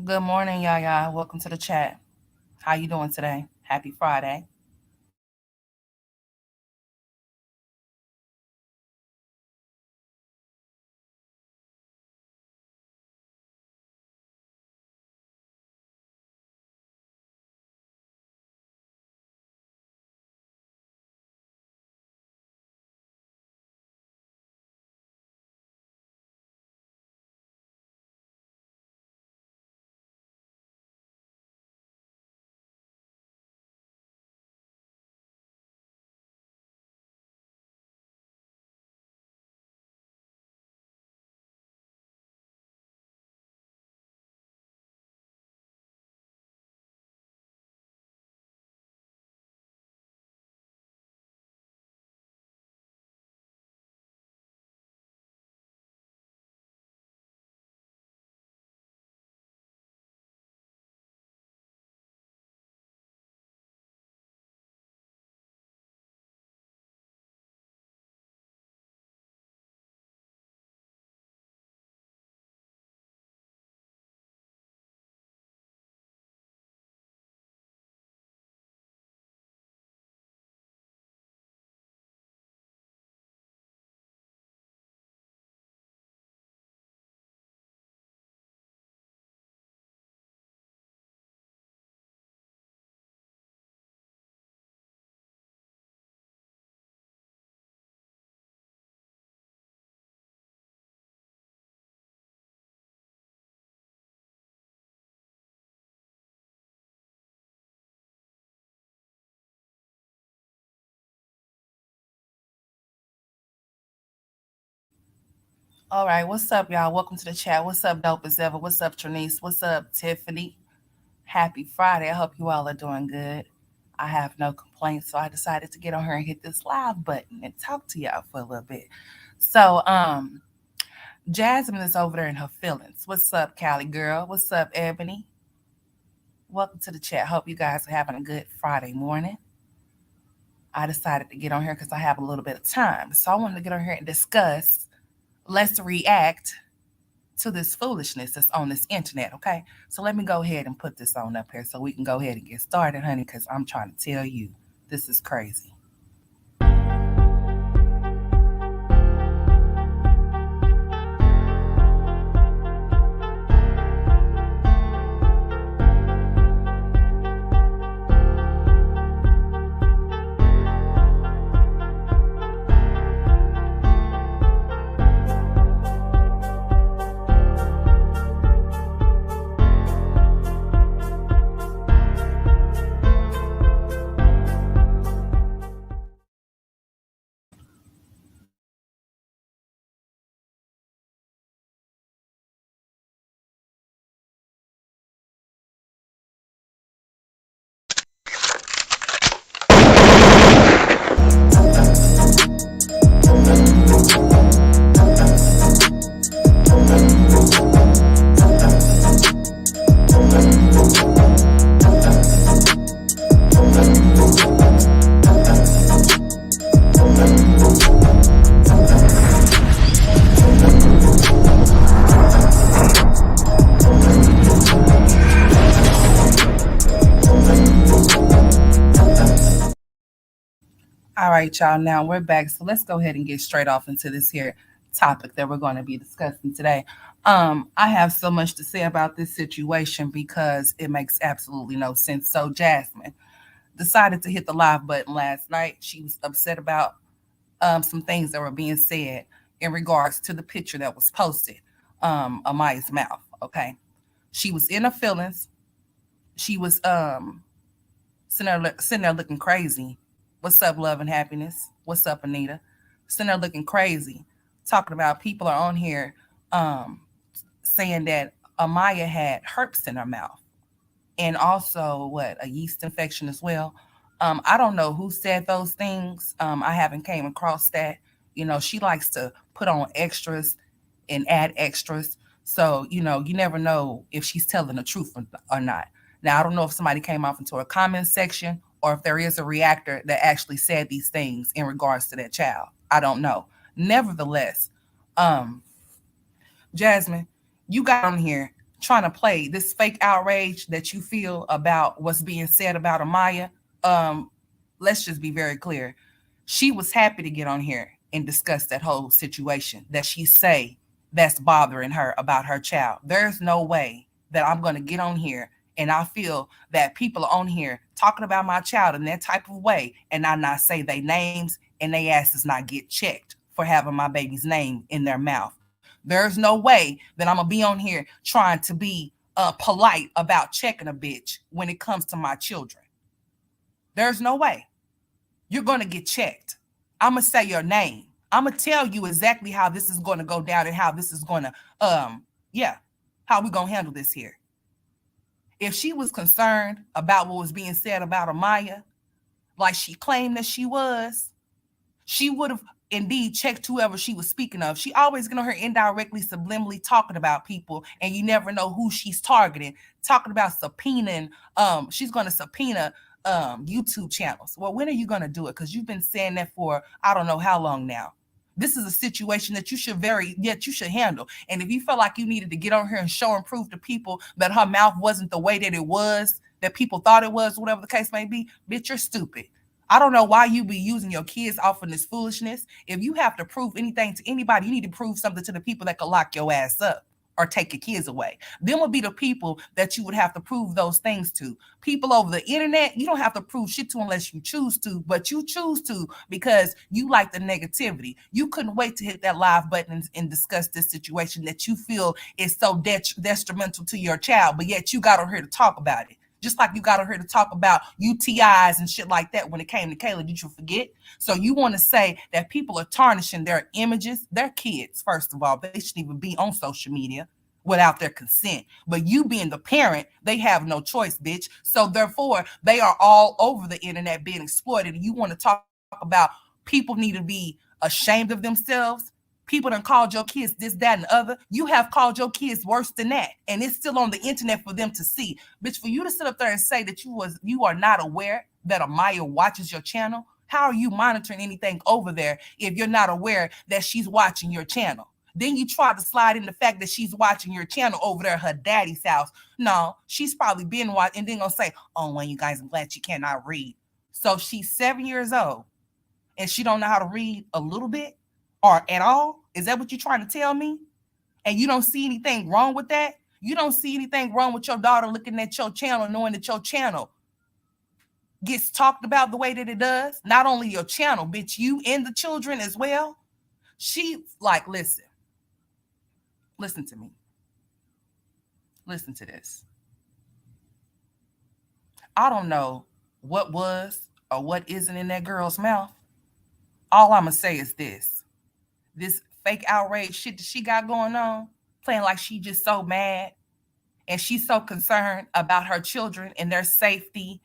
Good morning, y'all. Welcome to the chat. How you doing today? Happy Friday. All right, what's up, y'all? Welcome to the chat. What's up, Dope as ever? What's up, Trinice? What's up, Tiffany? Happy Friday. I hope you all are doing good. I have no complaints, so I decided to get on here and hit this live button and talk to y'all for a little bit. So, Jasmine is over there in her feelings. What's up, Callie girl? What's up, Ebony? Welcome to the chat. Hope you guys are having a good Friday morning. I decided to get on here because I have a little bit of time. So I wanted to get on here and discuss. Let's react to this foolishness that's on this internet, okay? So let me go ahead and put this on up here so we can go ahead and get started, honey, because I'm trying to tell you this is crazy. All right, y'all. Now we're back. So let's go ahead and get straight off into this here topic that we're going to be discussing today. I have so much to say about this situation because it makes absolutely no sense. So Jasmine decided to hit the live button last night. She was upset about some things that were being said in regards to the picture that was posted, Amaya's mouth. Okay, she was in her feelings. She was sitting there looking crazy. What's up, love and happiness? What's up, Anita? Sitting there looking crazy, talking about people are on here um, saying that Amaya had herpes in her mouth and also what a yeast infection as well. I don't know who said those things. I haven't came across that. You know, she likes to put on extras and add extras. So, you know, you never know if she's telling the truth or not. Now, I don't know if somebody came off into a comment section or if there is a reactor that actually said these things in regards to that child. I don't know. Nevertheless, um, Jasmine, you got on here trying to play this fake outrage that you feel about what's being said about Amaya. Um, let's just be very clear. She was happy to get on here and discuss that whole situation that she say that's bothering her about her child. There's no way that I'm going to get on here and I feel that people are on here talking about my child in that type of way and I not say their names and they asses not get checked for having my baby's name in their mouth. There's no way that I'm gonna be on here trying to be polite about checking a bitch when it comes to my children. There's no way. You're gonna get checked. I'm gonna say your name. I'm gonna tell you exactly how this is gonna go down and how this is gonna yeah, how we gonna handle this here. If she was concerned about what was being said about Amaya, like she claimed that she would have indeed checked whoever she was speaking of. She always get on her indirectly, subliminally talking about people, and you never know who she's targeting. Talking about subpoenaing, she's going to subpoena YouTube channels. Well, when are you going to do it? Because you've been saying that for I don't know how long now. This is a situation that you should handle. And if you felt like you needed to get on here and show and prove to people that her mouth wasn't the way that it was, that people thought it was, whatever the case may be, bitch, you're stupid. I don't know why you be using your kids off in this foolishness. If you have to prove anything to anybody, you need to prove something to the people that could lock your ass up or take your kids away. Them would be the people that you would have to prove those things to. People over the internet, you don't have to prove shit to unless you choose to, but you choose to because you like the negativity. You couldn't wait to hit that live button and discuss this situation that you feel is so detrimental to your child, but yet you got on here to talk about it. Just like you got on here to talk about UTIs and shit like that when it came to Kayla. Did you forget? So you want to say that people are tarnishing their images, their kids, first of all. They shouldn't even be on social media without their consent. But you being the parent, they have no choice, bitch. So therefore, they are all over the internet being exploited. And you want to talk about people need to be ashamed of themselves. People done called your kids this, that, and the other. You have called your kids worse than that. And it's still on the internet for them to see. Bitch, for you to sit up there and say that you are not aware that Amaya watches your channel, how are you monitoring anything over there if you're not aware that she's watching your channel? Then you try to slide in the fact that she's watching your channel over there at her daddy's house. No, she's probably been watching and then gonna say, oh, well, you guys, I'm glad she cannot read. So she's 7 years old and she don't know how to read a little bit or at all? Is that what you're trying to tell me? And you don't see anything wrong with that? You don't see anything wrong with your daughter looking at your channel, knowing that your channel gets talked about the way that it does? Not only your channel, bitch, you and the children as well. She, like, listen to me. Listen to this. I don't know what was or what isn't in that girl's mouth. All I'm going to say is this fake outrage shit that she got going on, playing like she just so mad and she's so concerned about her children and their safety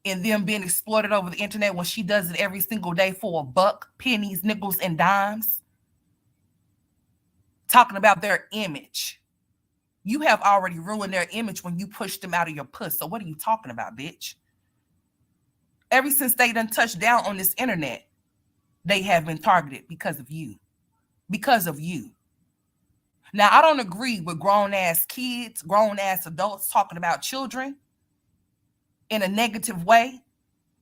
and them being exploited over the internet when she does it every single day for a buck, pennies, nickels, and dimes. Talking about their image. You have already ruined their image when you pushed them out of your puss. So what are you talking about, bitch? Ever since they done touched down on this internet, they have been targeted because of you. Because of you. Now, I don't agree with grown-ass kids, grown-ass adults talking about children in a negative way.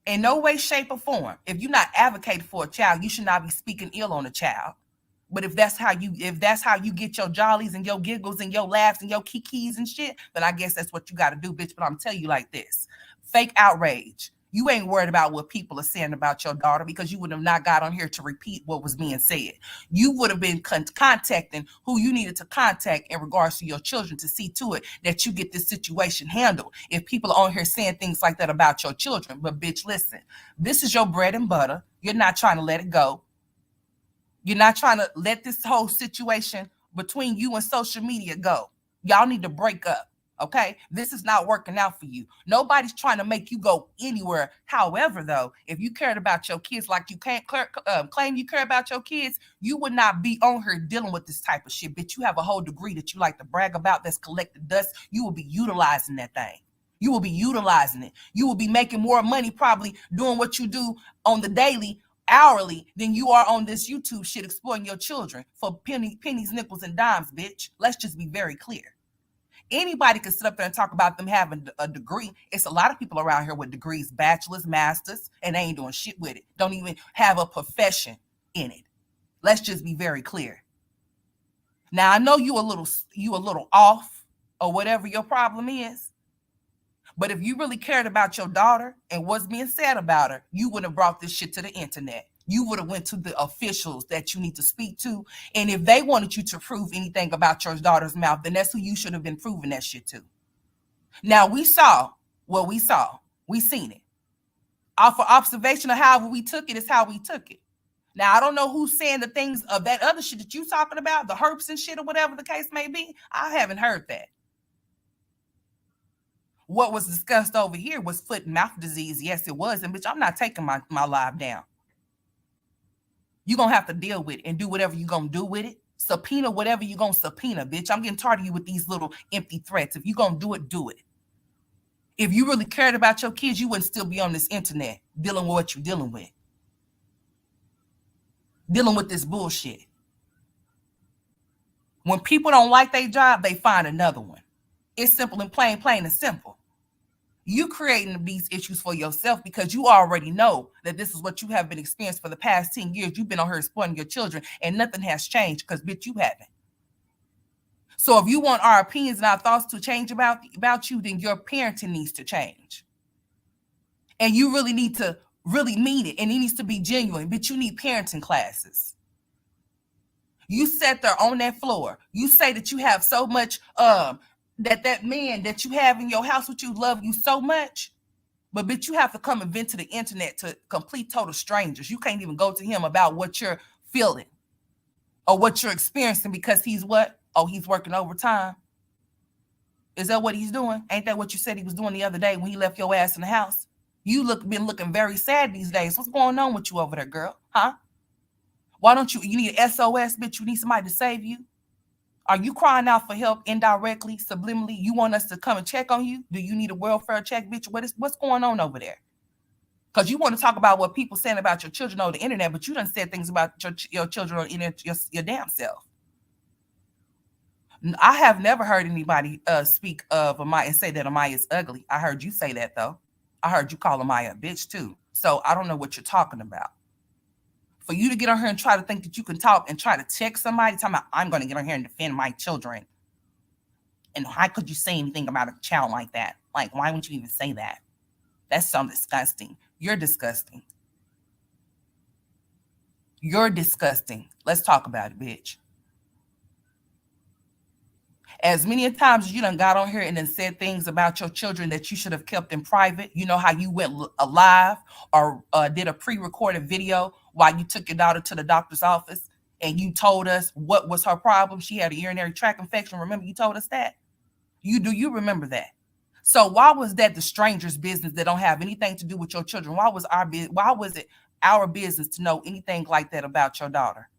In no way, shape, or form. If you're not advocating for a child, you should not be speaking ill on a child. But if that's how you get your jollies and your giggles and your laughs and your kikis and shit, then I guess that's what you got to do, bitch. But I'm telling you like this. Fake outrage. You ain't worried about what people are saying about your daughter because you would have not got on here to repeat what was being said. You would have been contacting who you needed to contact in regards to your children to see to it that you get this situation handled. If people are on here saying things like that about your children. But bitch, listen, this is your bread and butter. You're not trying to let it go. You're not trying to let this whole situation between you and social media go. Y'all need to break up. Okay, this is not working out for you. Nobody's trying to make you go anywhere. However, though, if you cared about your kids like you can't claim you care about your kids, you would not be on here dealing with this type of shit. Bitch, you have a whole degree that you like to brag about that's collected dust. You will be utilizing that thing. You will be utilizing it. You will be making more money probably doing what you do on the daily, hourly, than you are on this YouTube shit exploiting your children for pennies, nickels, and dimes, bitch. Let's just be very clear. Anybody can sit up there and talk about them having a degree. It's a lot of people around here with degrees, bachelor's, masters, and they ain't doing shit with it. Don't even have a profession in it. Let's just be very clear. Now I know you a little off or whatever your problem is. But if you really cared about your daughter and what's being said about her, you would have brought this shit to the internet. You would have went to the officials that you need to speak to. And if they wanted you to prove anything about your daughter's mouth, then that's who you should have been proving that shit to. Now we saw what we saw. We seen it. Off of observation of however we took it is how we took it. Now, I don't know who's saying the things of that other shit that you talking about, the herps and shit or whatever the case may be. I haven't heard that. What was discussed over here was foot and mouth disease. Yes, it was. And bitch, I'm not taking my live down. You're going to have to deal with it and do whatever you're going to do with it. Subpoena whatever you're going to subpoena, bitch. I'm getting tired of you with these little empty threats. If you're going to do it, do it. If you really cared about your kids, you wouldn't still be on this internet dealing with what you're dealing with. Dealing with this bullshit. When people don't like their job, they find another one. It's simple and plain and simple. You creating these issues for yourself because you already know that this is what you have been experiencing for the past 10 years. You've been on here exploiting your children and nothing has changed because, bitch, you haven't. So if you want our opinions and our thoughts to change about you, then your parenting needs to change. And you really need to really mean it, and it needs to be genuine, but you need parenting classes. You sat there on that floor. You say that you have so much, that man that you have in your house with you love you so much, but bitch, you have to come and vent to the internet to complete total strangers. You can't even go to him about what you're feeling or what you're experiencing because he's what? Oh, he's working overtime. Is that what he's doing? Ain't that what you said he was doing the other day when he left your ass in the house? You been looking very sad these days. What's going on with you over there, girl? Huh? Why don't you need an SOS, bitch? You need somebody to save you? Are you crying out for help indirectly, subliminally? You want us to come and check on you? Do you need a welfare check, bitch? What's going on over there? Because you want to talk about what people saying about your children on the internet, but you done said things about your children on the internet, your damn self. I have never heard anybody speak of Amaya and say that Amaya is ugly. I heard you say that, though. I heard you call Amaya a bitch, too. So I don't know what you're talking about. For you to get on here and try to think that you can talk and try to check somebody, talking about, I'm going to get on here and defend my children. And how could you say anything about a child like that? Like, why wouldn't you even say that? That's so disgusting. You're disgusting. You're disgusting. Let's talk about it, bitch. As many times as you done got on here and then said things about your children that you should have kept in private, you know how you went live or did a pre-recorded video while you took your daughter to the doctor's office and you told us what was her problem? She had a urinary tract infection. Remember, you told us that? You remember that? So why was that the stranger's business that don't have anything to do with your children? Why was it our business to know anything like that about your daughter?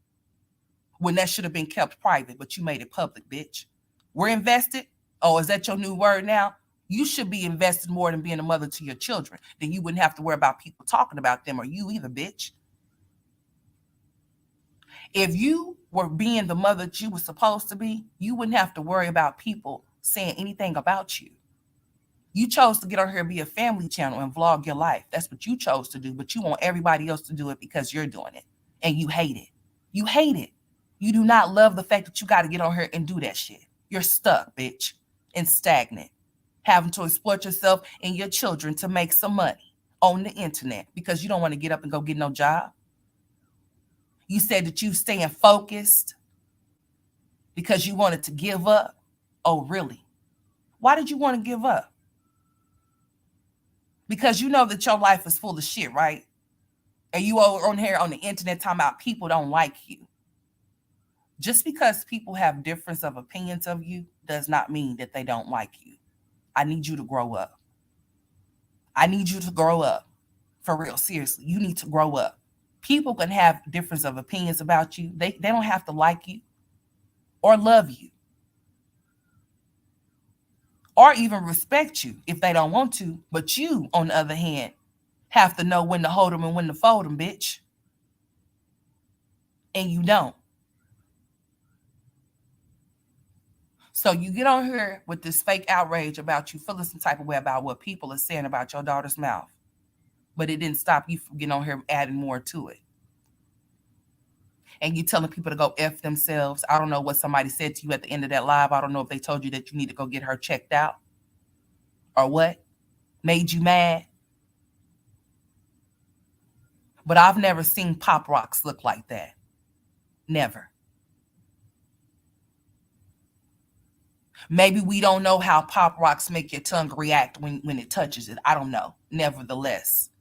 When that should have been kept private, but you made it public, bitch. We're invested. Oh, is that your new word now? You should be invested more than being a mother to your children. Then you wouldn't have to worry about people talking about them or you either, bitch. If you were being the mother that you were supposed to be, you wouldn't have to worry about people saying anything about you. You chose to get on here and be a family channel and vlog your life. That's what you chose to do, but you want everybody else to do it because you're doing it. And you hate it. You hate it. You do not love the fact that you got to get on here and do that shit. You're stuck, bitch, and stagnant, having to exploit yourself and your children to make some money on the internet because you don't want to get up and go get no job. You said that you staying focused because you wanted to give up. Oh, really? Why did you want to give up? Because you know that your life is full of shit, right? And you are on here on the internet talking about people don't like you. Just because people have difference of opinions of you does not mean that they don't like you. I need you to grow up. I need you to grow up. For real, seriously, you need to grow up. People can have difference of opinions about you. They don't have to like you or love you or even respect you if they don't want to. But you, on the other hand, have to know when to hold them and when to fold them, bitch. And you don't. So you get on here with this fake outrage about you feeling some type of way about what people are saying about your daughter's mouth. But it didn't stop you from getting on here adding more to it. And you telling people to go F themselves. I don't know what somebody said to you at the end of that live. I don't know if they told you that you need to go get her checked out or what made you mad. But I've never seen Pop Rocks look like that. Never. Maybe we don't know how Pop Rocks make your tongue react when it touches it. I don't know. Nevertheless,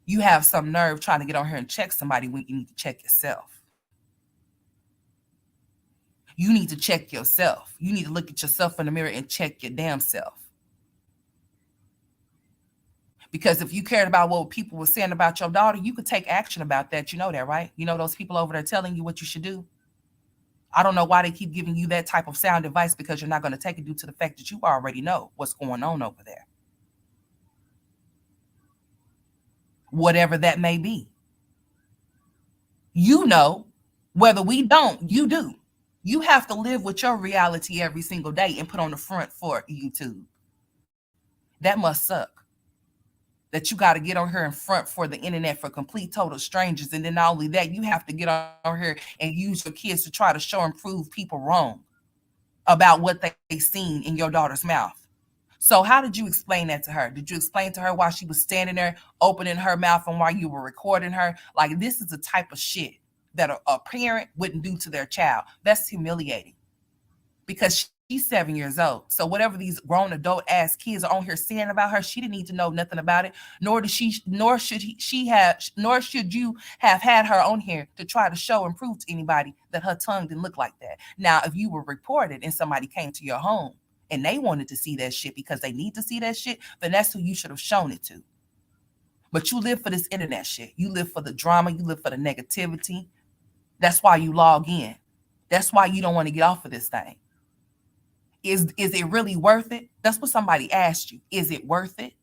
you have some nerve trying to get on here and check somebody when you need to check yourself. You need to check yourself. You need to look at yourself in the mirror and check your damn self. Because if you cared about what people were saying about your daughter, you could take action about that. You know that, right? You know those people over there telling you what you should do? I don't know why they keep giving you that type of sound advice, because you're not going to take it due to the fact that you already know what's going on over there. Whatever that may be. You know, whether we don't, you do. You have to live with your reality every single day and put on the front for YouTube. That must suck. That you got to get on here in front for the internet for complete total strangers. And then not only that, you have to get on here and use your kids to try to show and prove people wrong about what they seen in your daughter's mouth. So how did you explain that to her? Did you explain to her while she was standing there opening her mouth and while you were recording her? Like, this is the type of shit that a parent wouldn't do to their child. That's humiliating, because she's 7 years old. So whatever these grown adult ass kids are on here saying about her, she didn't need to know nothing about it. Nor should you have had her on here to try to show and prove to anybody that her tongue didn't look like that. Now, if you were reported and somebody came to your home and they wanted to see that shit because they need to see that shit, then that's who you should have shown it to. But you live for this internet shit. You live for the drama. You live for the negativity. That's why you log in. That's why you don't want to get off of this thing. Is it really worth it? That's what somebody asked you. Is it worth it?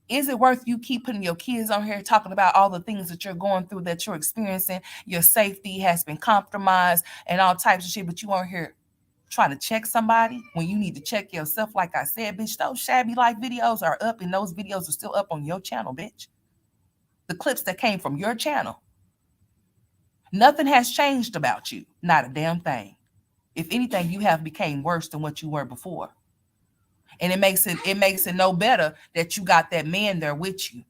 Is it worth you keep putting your kids on here talking about all the things that you're going through, that you're experiencing? Your safety has been compromised and all types of shit, but you on here trying to check somebody when you need to check yourself? Like I said, bitch, those shabby life videos are up, and those videos are still up on your channel, bitch. The clips that came from your channel. Nothing has changed about you. Not a damn thing. If anything, you have become worse than what you were before. And it makes it no better that you got that man there with you,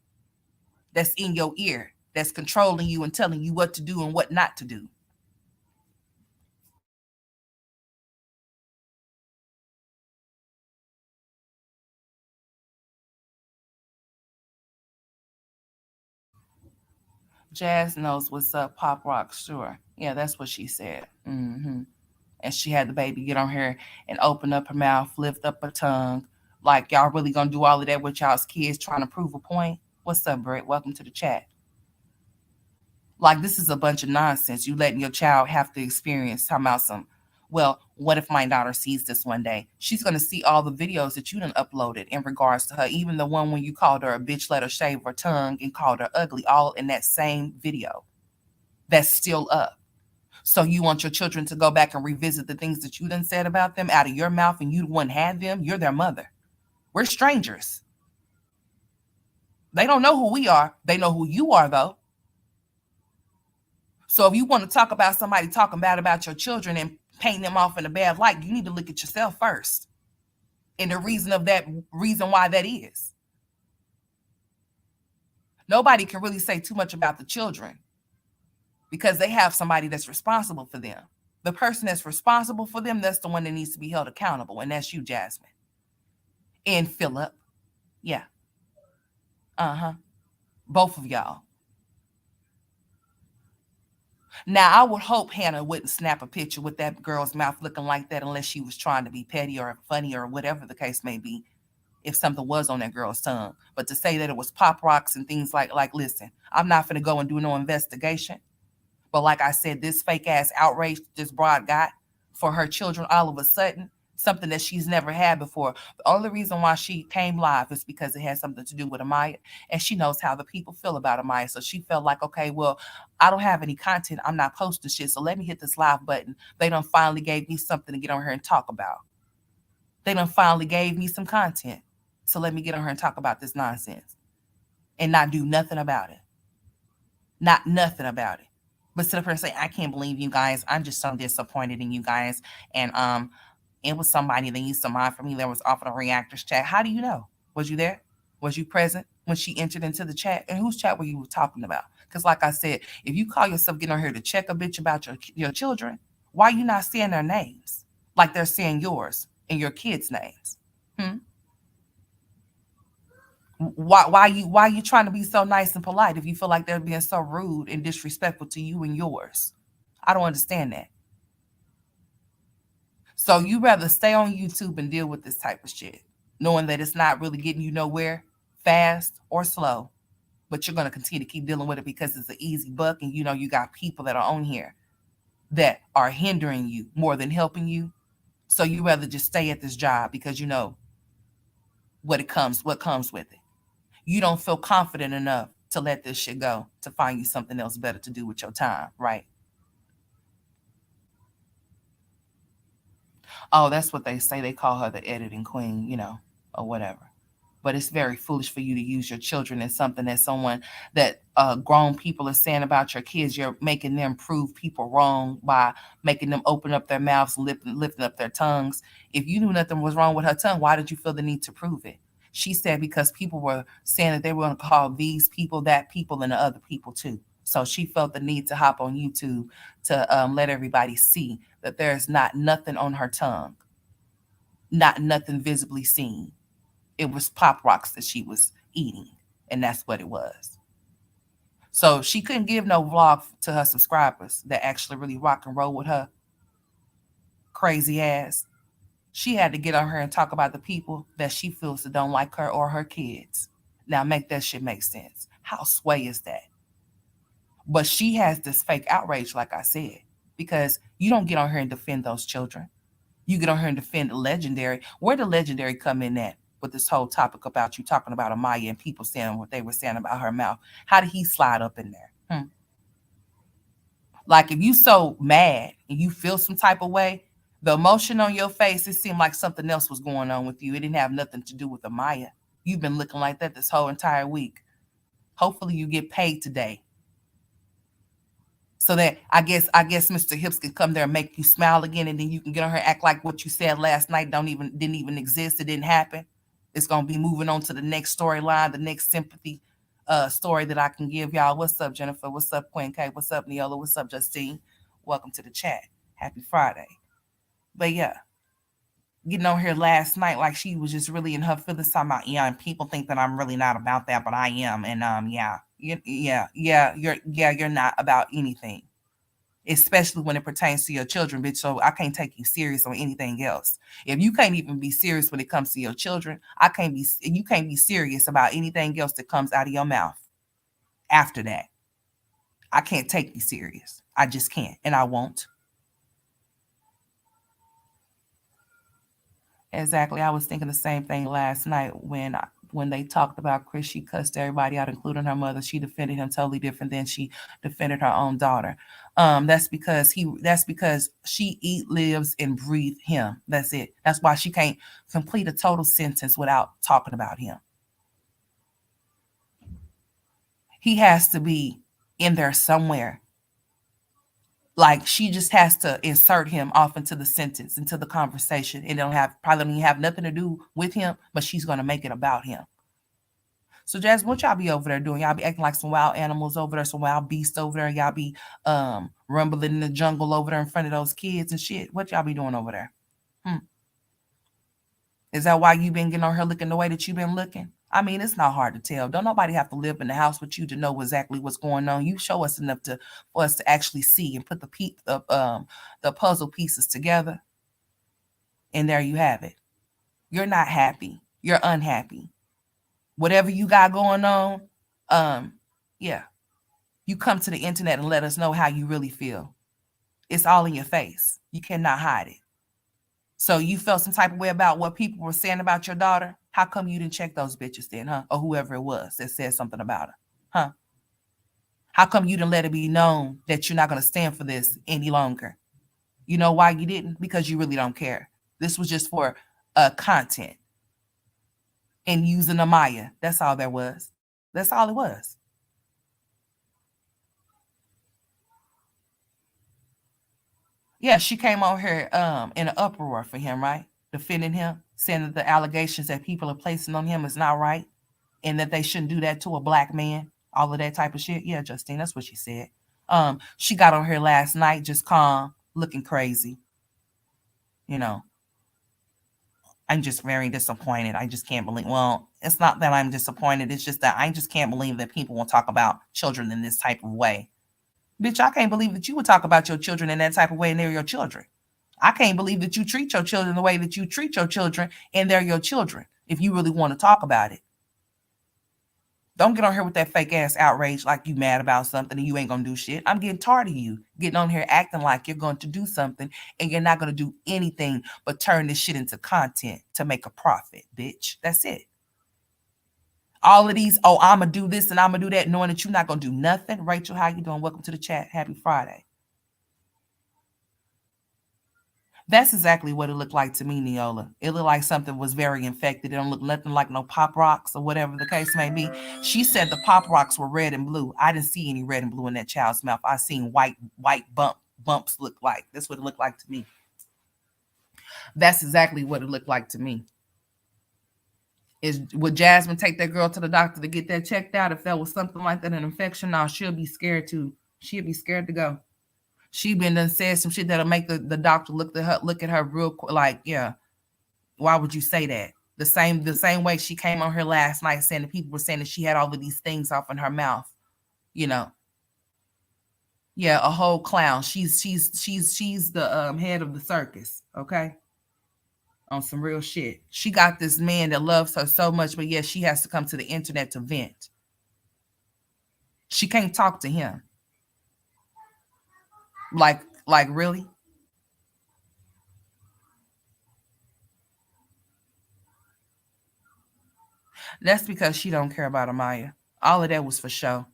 that's in your ear, that's controlling you and telling you what to do and what not to do. Jazz knows what's up, Pop Rock, sure. Yeah, that's what she said. And she had the baby get on here and open up her mouth, lift up her tongue. Like, y'all really gonna do all of that with y'all's kids trying to prove a point? What's up, Brett? Welcome to the chat. Like, this is a bunch of nonsense. You letting your child have to experience talking about some, well, what if my daughter sees this one day? She's going to see all the videos that you done uploaded in regards to her, even the one when you called her a bitch, let her shave her tongue, and called her ugly, all in that same video. That's still up. So you want your children to go back and revisit the things that you done said about them out of your mouth, and you wouldn't have them? You're their mother. We're strangers. They don't know who we are. They know who you are, though. So if you want to talk about somebody talking bad about your children and painting them off in a bad light, you need to look at yourself first. And the reason why that is. Nobody can really say too much about the children because they have somebody that's responsible for them. The person that's responsible for them, that's the one that needs to be held accountable. And that's you, Jasmine. And Philip. Yeah. Both of y'all. Now, I would hope Hannah wouldn't snap a picture with that girl's mouth looking like that unless she was trying to be petty or funny or whatever the case may be, if something was on that girl's tongue. But to say that it was Pop Rocks and things like listen, I'm not going to go and do no investigation. But like I said, this fake ass outrage this broad got for her children all of a sudden, something that she's never had before. The only reason why she came live is because it had something to do with Amaya, and she knows how the people feel about Amaya. So she felt like, okay, well, I don't have any content. I'm not posting shit. So let me hit this live button. They done finally gave me something to get on here and talk about. They done finally gave me some content. So let me get on here and talk about this nonsense and not do nothing about it. Not nothing about it. But sit up here and say, I can't believe you guys. I'm just so disappointed in you guys. And it was somebody that used to mind for me that was off of the reactors chat. How do you know? Was you there? Was you present when she entered into the chat? And whose chat were you talking about? Because like I said, if you call yourself getting on here to check a bitch about your children, why you not saying their names like they're saying yours and your kids' names? Hmm? Why you trying to be so nice and polite if you feel like they're being so rude and disrespectful to you and yours? I don't understand that. So you rather stay on YouTube and deal with this type of shit, knowing that it's not really getting you nowhere, fast or slow, but you're gonna continue to keep dealing with it because it's an easy buck, and you know you got people that are on here that are hindering you more than helping you. So you rather just stay at this job because you know what comes with it. You don't feel confident enough to let this shit go to find you something else better to do with your time, right? Oh, that's what they say. They call her the editing queen, or whatever. But it's very foolish for you to use your children as something that someone that grown people are saying about your kids. You're making them prove people wrong by making them open up their mouths and lifting up their tongues. If you knew nothing was wrong with her tongue, why did you feel the need to prove it? She said because people were saying that they were going to call these people, that people, and the other people too. So she felt the need to hop on YouTube to let everybody see that there's not nothing on her tongue, not nothing visibly seen. It was pop rocks that she was eating, and that's what it was. So she couldn't give no vlog to her subscribers that actually really rock and roll with her crazy ass. She had to get on her and talk about the people that she feels that don't like her or her kids. Now make that shit make sense. How sway is that? But she has this fake outrage, like I said, because you don't get on her and defend those children. You get on her and defend the legendary. Where did legendary come in at with this whole topic about you talking about Amaya and people saying what they were saying about her mouth? How did he slide up in there? Like if you so mad and you feel some type of way, the emotion on your face, it seemed like something else was going on with you. It didn't have nothing to do with Amaya. You've been looking like that this whole entire week. Hopefully you get paid today. So that I guess Mr. Hips can come there and make you smile again, and then you can get on her act like what you said last night didn't even exist. It didn't happen. It's gonna be moving on to the next storyline, the next sympathy story that I can give y'all. What's up, Jennifer? What's up, Queen K? What's up, Neola? What's up, Justine? Welcome to the chat. Happy Friday. But yeah, getting on here last night like she was just really in her feelings talking about, yeah, and people think that I'm really not about that, but I am. And you're not about anything, especially when it pertains to your children, bitch. So I can't take you serious on anything else. If you can't even be serious when it comes to your children, you can't be serious about anything else that comes out of your mouth after that. I can't take you serious. I just can't, and I won't. Exactly. I was thinking the same thing last night when they talked about Chris. She cussed everybody out, including her mother. She defended him totally different than she defended her own daughter. That's because she eat, lives, and breathe him. That's it. That's why she can't complete a total sentence without talking about him. He has to be in there somewhere. Like she just has to insert him off into the sentence, into the conversation. It don't have probably don't even have nothing to do with him, but she's gonna make it about him. So Jasmine, what y'all be over there doing? Y'all be acting like some wild animals over there, some wild beasts over there. Y'all be rumbling in the jungle over there in front of those kids and shit. What y'all be doing over there? Is that why you been getting on her looking the way that you been looking? I mean, it's not hard to tell. Don't nobody have to live in the house with you to know exactly what's going on. You show us enough for us to actually see and put the puzzle pieces together, and there you have it. You're not happy. You're unhappy. Whatever you got going on, yeah, you come to the internet and let us know how you really feel. It's all in your face. You cannot hide it. So you felt some type of way about what people were saying about your daughter? How come you didn't check those bitches then, huh? Or whoever it was that said something about her, huh? How come you didn't let it be known that you're not going to stand for this any longer? You know why you didn't? Because you really don't care. This was just for content and using a Maya. That's all there was. That's all it was. Yeah, she came on here in an uproar for him, right? Defending him, saying that the allegations that people are placing on him is not right and that they shouldn't do that to a black man. All of that type of shit. Yeah, Justine, that's what she said. She got on here last night, just calm, looking crazy. You know, I'm just very disappointed. I just can't believe. Well, it's not that I'm disappointed. It's just that I just can't believe that people will talk about children in this type of way. Bitch, I can't believe that you would talk about your children in that type of way and they're your children. I can't believe that you treat your children the way that you treat your children and they're your children if you really want to talk about it. Don't get on here with that fake ass outrage like you mad about something and you ain't gonna do shit. I'm getting tired of you getting on here acting like you're going to do something and you're not gonna do anything but turn this shit into content to make a profit, bitch. That's it. All of these, oh, I'm gonna do this and I'm gonna do that, knowing that you're not gonna do nothing. Rachel, how you doing? Welcome to the chat. Happy Friday. That's exactly what it looked like to me, Neola. It looked like something was very infected. It don't look nothing like no pop rocks or whatever the case may be. She said the pop rocks were red and blue. I didn't see any red and blue in that child's mouth. I seen white bumps look like. That's what it looked like to me. That's exactly what it looked like to me. Would Jasmine take that girl to the doctor to get that checked out if that was something like that, an infection? No, she'll be scared to. She'll be scared to go. She been done said some shit that'll make the doctor look at her real quick, like, yeah, why would you say that? The same way she came on her last night saying that people were saying that she had all of these things off in her mouth, you know. Yeah, a whole clown. She's the head of the circus, okay? On some real shit. She got this man that loves her so much, but yeah, she has to come to the internet to vent. She can't talk to him. Like really? That's because she don't care about Amaya. All of that was for show.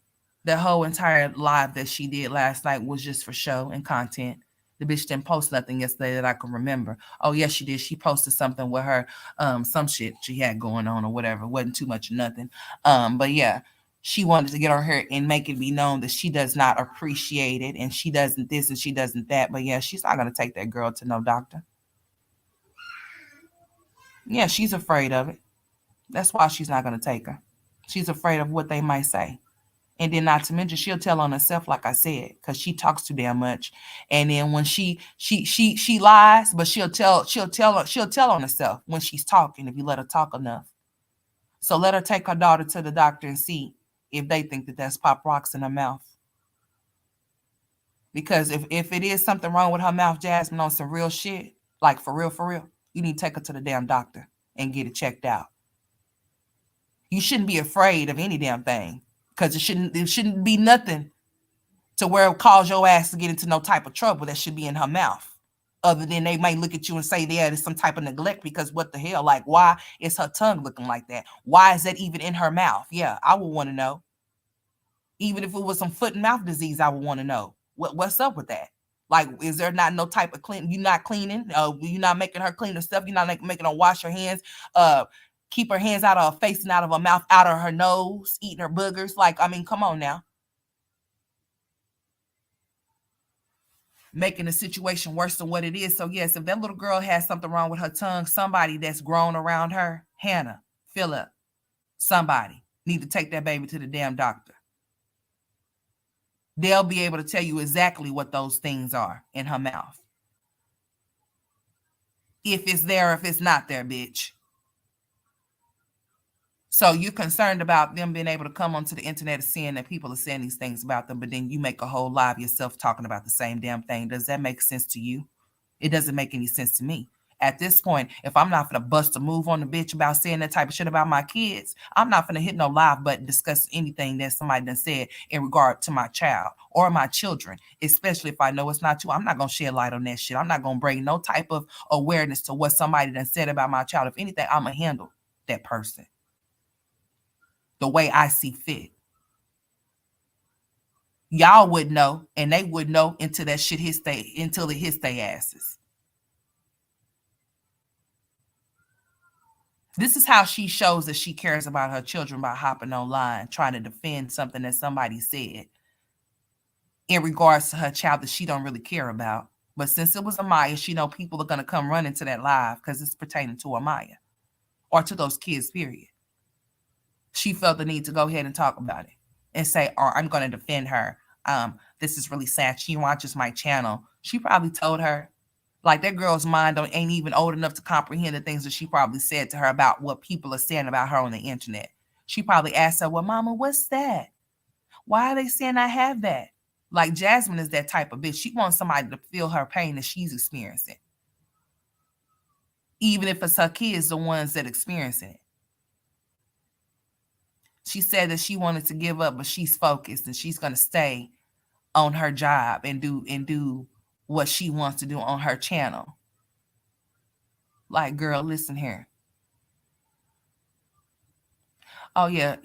That whole entire live that she did last night was just for show and content. The bitch didn't post nothing yesterday that I can remember. Oh yes, she did. She posted something with her, some shit she had going on or whatever. It wasn't too much of nothing. But yeah, she wanted to get on her and make it be known that she does not appreciate it and she doesn't this and she doesn't that. But yeah, she's not gonna take that girl to no doctor. Yeah, she's afraid of it. That's why she's not gonna take her. She's afraid of what they might say. And then not to mention she'll tell on herself, like I said, because she talks too damn much. And then when she lies, but she'll tell on herself when she's talking if you let her talk enough. So let her take her daughter to the doctor and see if they think that that's pop rocks in her mouth. Because if it is something wrong with her mouth, Jasmine, on some real shit, like for real, you need to take her to the damn doctor and get it checked out. You shouldn't be afraid of any damn thing because it shouldn't be nothing to where it cause your ass to get into no type of trouble that should be in her mouth. Other than they might look at you and say, yeah, there's some type of neglect because what the hell? Like, why is her tongue looking like that? Why is that even in her mouth? Yeah, I would want to know. Even if it was some foot and mouth disease, I would want to know. What's up with that? Like, is there not no type of clean? You're not cleaning. You're not making her clean her stuff. You're not making her wash her hands. Keep her hands out of her face and out of her mouth, out of her nose, eating her boogers. Like, I mean, come on now. Making the situation worse than what it is. So yes, if that little girl has something wrong with her tongue, somebody that's grown around her, Hannah, Philip, somebody need to take that baby to the damn doctor. They'll be able to tell you exactly what those things are in her mouth. If it's there, if it's not there, bitch. So you're concerned about them being able to come onto the internet and seeing that people are saying these things about them, but then you make a whole live yourself talking about the same damn thing. Does that make sense to you? It doesn't make any sense to me. At this point, if I'm not gonna bust a move on the bitch about saying that type of shit about my kids, I'm not gonna hit no live button discuss anything that somebody done said in regard to my child or my children, especially if I know it's not true. I'm not gonna shed light on that shit. I'm not gonna bring no type of awareness to what somebody done said about my child. If anything, I'm gonna handle that person the way I see fit. Y'all would know, and they would know until that shit until it hits their asses. This is how she shows that she cares about her children, by hopping online trying to defend something that somebody said in regards to her child that she don't really care about. But since it was Amaya, she know people are gonna come running to that live because it's pertaining to Amaya or to those kids, period. She felt the need to go ahead and talk about it and say, or I'm gonna defend her. This is really sad. She watches my channel. She probably told her, like, that girl's mind ain't even old enough to comprehend the things that she probably said to her about what people are saying about her on the internet. She probably asked her, well, mama, what's that? Why are they saying I have that? Like, Jasmine is that type of bitch. She wants somebody to feel her pain that she's experiencing, even if it's her kids the ones that experiencing it. She said that she wanted to give up, but she's focused and she's going to stay on her job and do what she wants to do on her channel. Like, girl, listen here. Oh yeah,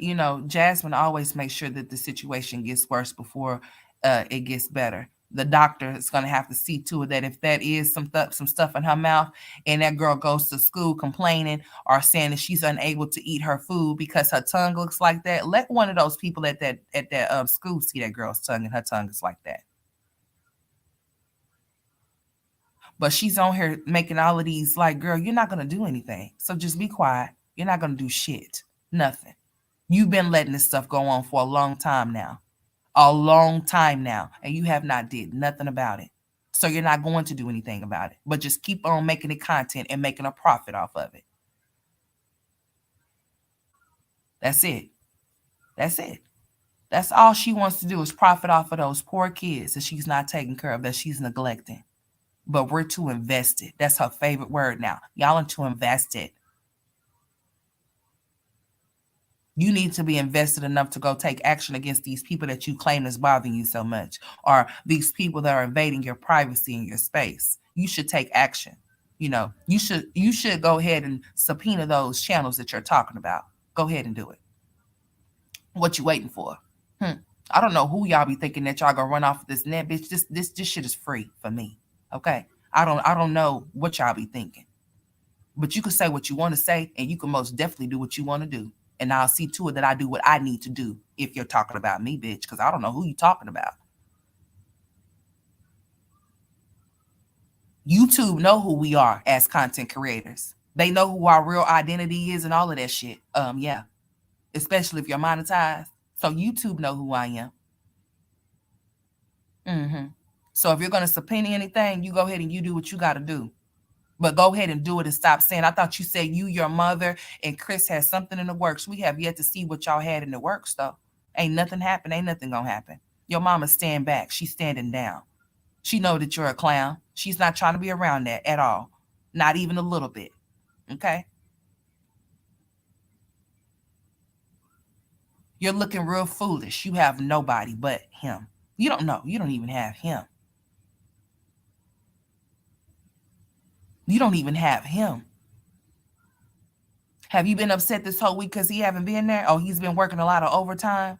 Jasmine always makes sure that the situation gets worse before it gets better. The doctor is going to have to see to it that if that is some stuff in her mouth, and that girl goes to school complaining or saying that she's unable to eat her food because her tongue looks like that, let one of those people at that school see that girl's tongue, and her tongue is like that. But she's on here making all of these, like, girl, you're not going to do anything. So just be quiet. You're not going to do shit. Nothing. You've been letting this stuff go on for a long time now. A long time now. And you have not did nothing about it. So you're not going to do anything about it. But just keep on making it content and making a profit off of it. That's it. That's it. That's all she wants to do, is profit off of those poor kids that she's not taking care of, that she's neglecting. But we're too invested. That's her favorite word now. Y'all are too invested. You need to be invested enough to go take action against these people that you claim is bothering you so much, or these people that are invading your privacy and your space. You should take action. You should go ahead and subpoena those channels that you're talking about. Go ahead and do it. What you waiting for? I don't know who y'all be thinking that y'all gonna run off of this net, bitch. This shit is free for me. Okay. I don't know what y'all be thinking. But you can say what you want to say, and you can most definitely do what you want to do. And I'll see to it that I do what I need to do if you're talking about me, bitch, because I don't know who you're talking about. YouTube know who we are as content creators. They know who our real identity is and all of that shit. Yeah. Especially if you're monetized. So YouTube know who I am. So if you're going to subpoena anything, you go ahead and you do what you got to do. But go ahead and do it and stop saying, I thought you said you, your mother, and Chris had something in the works. We have yet to see what y'all had in the works, though. Ain't nothing happen. Ain't nothing going to happen. Your mama stand back. She's standing down. She know that you're a clown. She's not trying to be around that at all. Not even a little bit. Okay? You're looking real foolish. You have nobody but him. You don't know. You don't even have him. You don't even have him. Have you been upset this whole week because he haven't been there? Oh, he's been working a lot of overtime?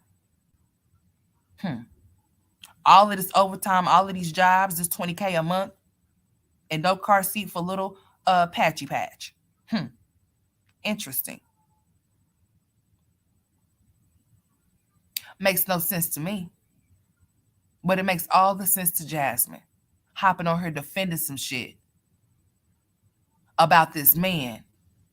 All of this overtime, all of these jobs, this $20K a month, and no car seat for little Patchy Patch. Interesting. Makes no sense to me. But it makes all the sense to Jasmine. Hopping on her defending some shit about this man,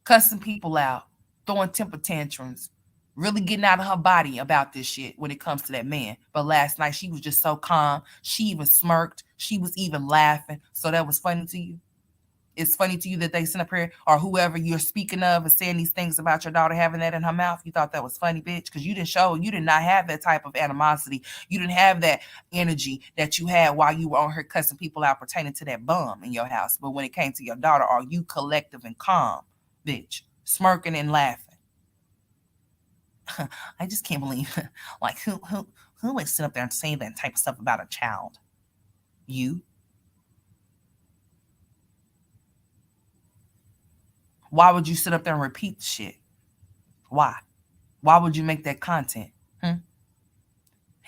cussing people out, throwing temper tantrums, really getting out of her body about this shit when it comes to that man. But last night she was just so calm. She even smirked. She was even laughing. So that was funny to you? It's funny to you that they sent up here, or whoever you're speaking of is saying these things about your daughter having that in her mouth. You thought that was funny, bitch, because you did not have that type of animosity. You didn't have that energy that you had while you were on here cussing people out pertaining to that bum in your house. But when it came to your daughter, are you collective and calm, bitch, smirking and laughing? I just can't believe, like, who would sit up there and say that type of stuff about a child? You? Why would you sit up there and repeat the shit? Why? Why would you make that content? Hmm?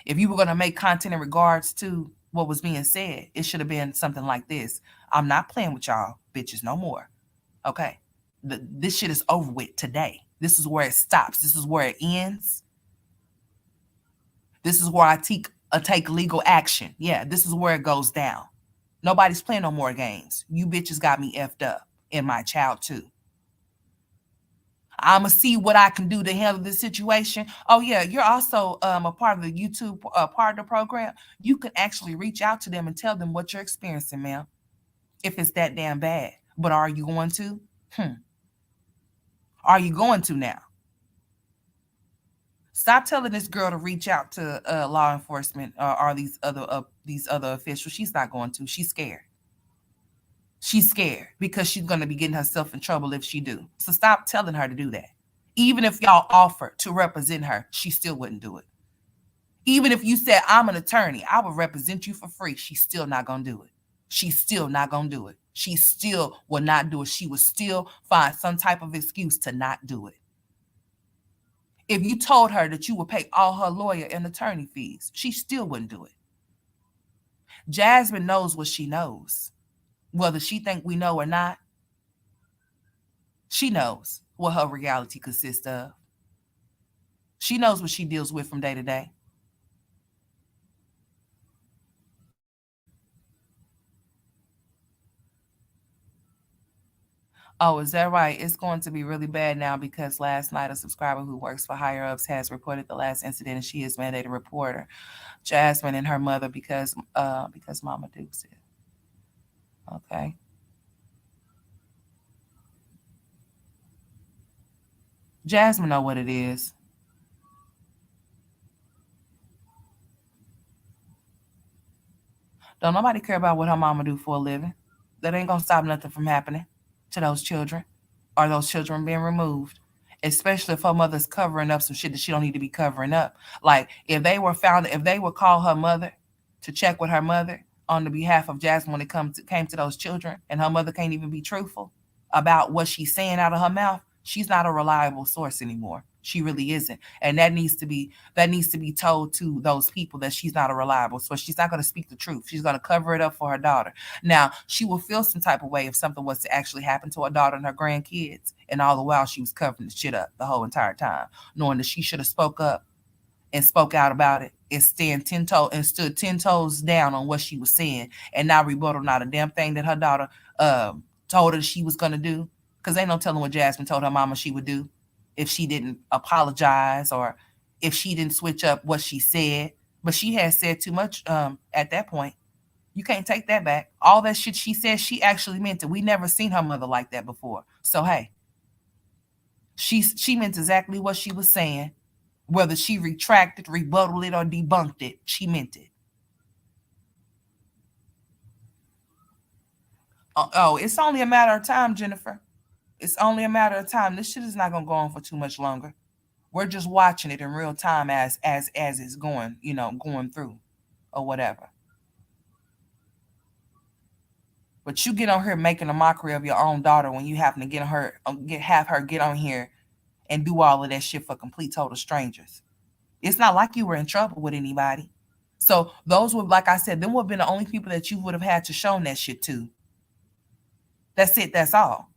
If you were going to make content in regards to what was being said, it should have been something like this. I'm not playing with y'all bitches no more. Okay? This shit is over with today. This is where it stops. This is where it ends. This is where I take legal action. Yeah, this is where it goes down. Nobody's playing no more games. You bitches got me effed up, and my child too. I'm gonna see what I can do to handle this situation. Oh yeah, you're also a part of the YouTube partner program. You can actually reach out to them and tell them what you're experiencing, ma'am, if it's that damn bad. But are you going to? Are you going to now? Stop telling this girl to reach out to law enforcement or these other officials. She's not going to. She's scared. She's scared because she's going to be getting herself in trouble if she do. So stop telling her to do that. Even if y'all offer to represent her, she still wouldn't do it. Even if you said, I'm an attorney, I will represent you for free, she's still not going to do it. She's still not going to do it. She still will not do it. She will still find some type of excuse to not do it. If you told her that you would pay all her lawyer and attorney fees, she still wouldn't do it. Jasmine knows what she knows. Whether she think we know or not, she knows what her reality consists of. She knows what she deals with from day to day. Oh, is that right? It's going to be really bad now because last night a subscriber who works for higher ups has reported the last incident, and she is mandated reporter Jasmine and her mother because Mama Dukes it. Okay. Jasmine know what it is. Don't nobody care about what her mama do for a living. That ain't gonna stop nothing from happening to those children or those children being removed. Especially if her mother's covering up some shit that she don't need to be covering up. Like if they would call her mother to check with her mother on the behalf of Jasmine when it came to those children, and her mother can't even be truthful about what she's saying out of her mouth, she's not a reliable source anymore. She really isn't. And that needs to be told to those people that she's not a reliable source. She's not going to speak the truth. She's going to cover it up for her daughter. Now, she will feel some type of way if something was to actually happen to her daughter and her grandkids. And all the while she was covering the shit up the whole entire time, knowing that she should have spoke up and spoke out about it and stood 10 toes down on what she was saying and not rebuttal not a damn thing that her daughter told her she was going to do. Because ain't no telling what Jasmine told her mama she would do if she didn't apologize or if she didn't switch up what she said. But she had said too much at that point. You can't take that back. All that shit she said, she actually meant it. We never seen her mother like that before. So hey, she meant exactly what she was saying. Whether she retracted, rebutted it, or debunked it, she meant it. Oh, it's only a matter of time, Jennifer. It's only a matter of time. This shit is not gonna go on for too much longer. We're just watching it in real time as it's going, going through or whatever. But you get on here making a mockery of your own daughter when you happen to have her get on here and do all of that shit for complete total strangers. It's not like you were in trouble with anybody. So those would, like I said, them would have been the only people that you would have had to show that shit to. That's it. That's all.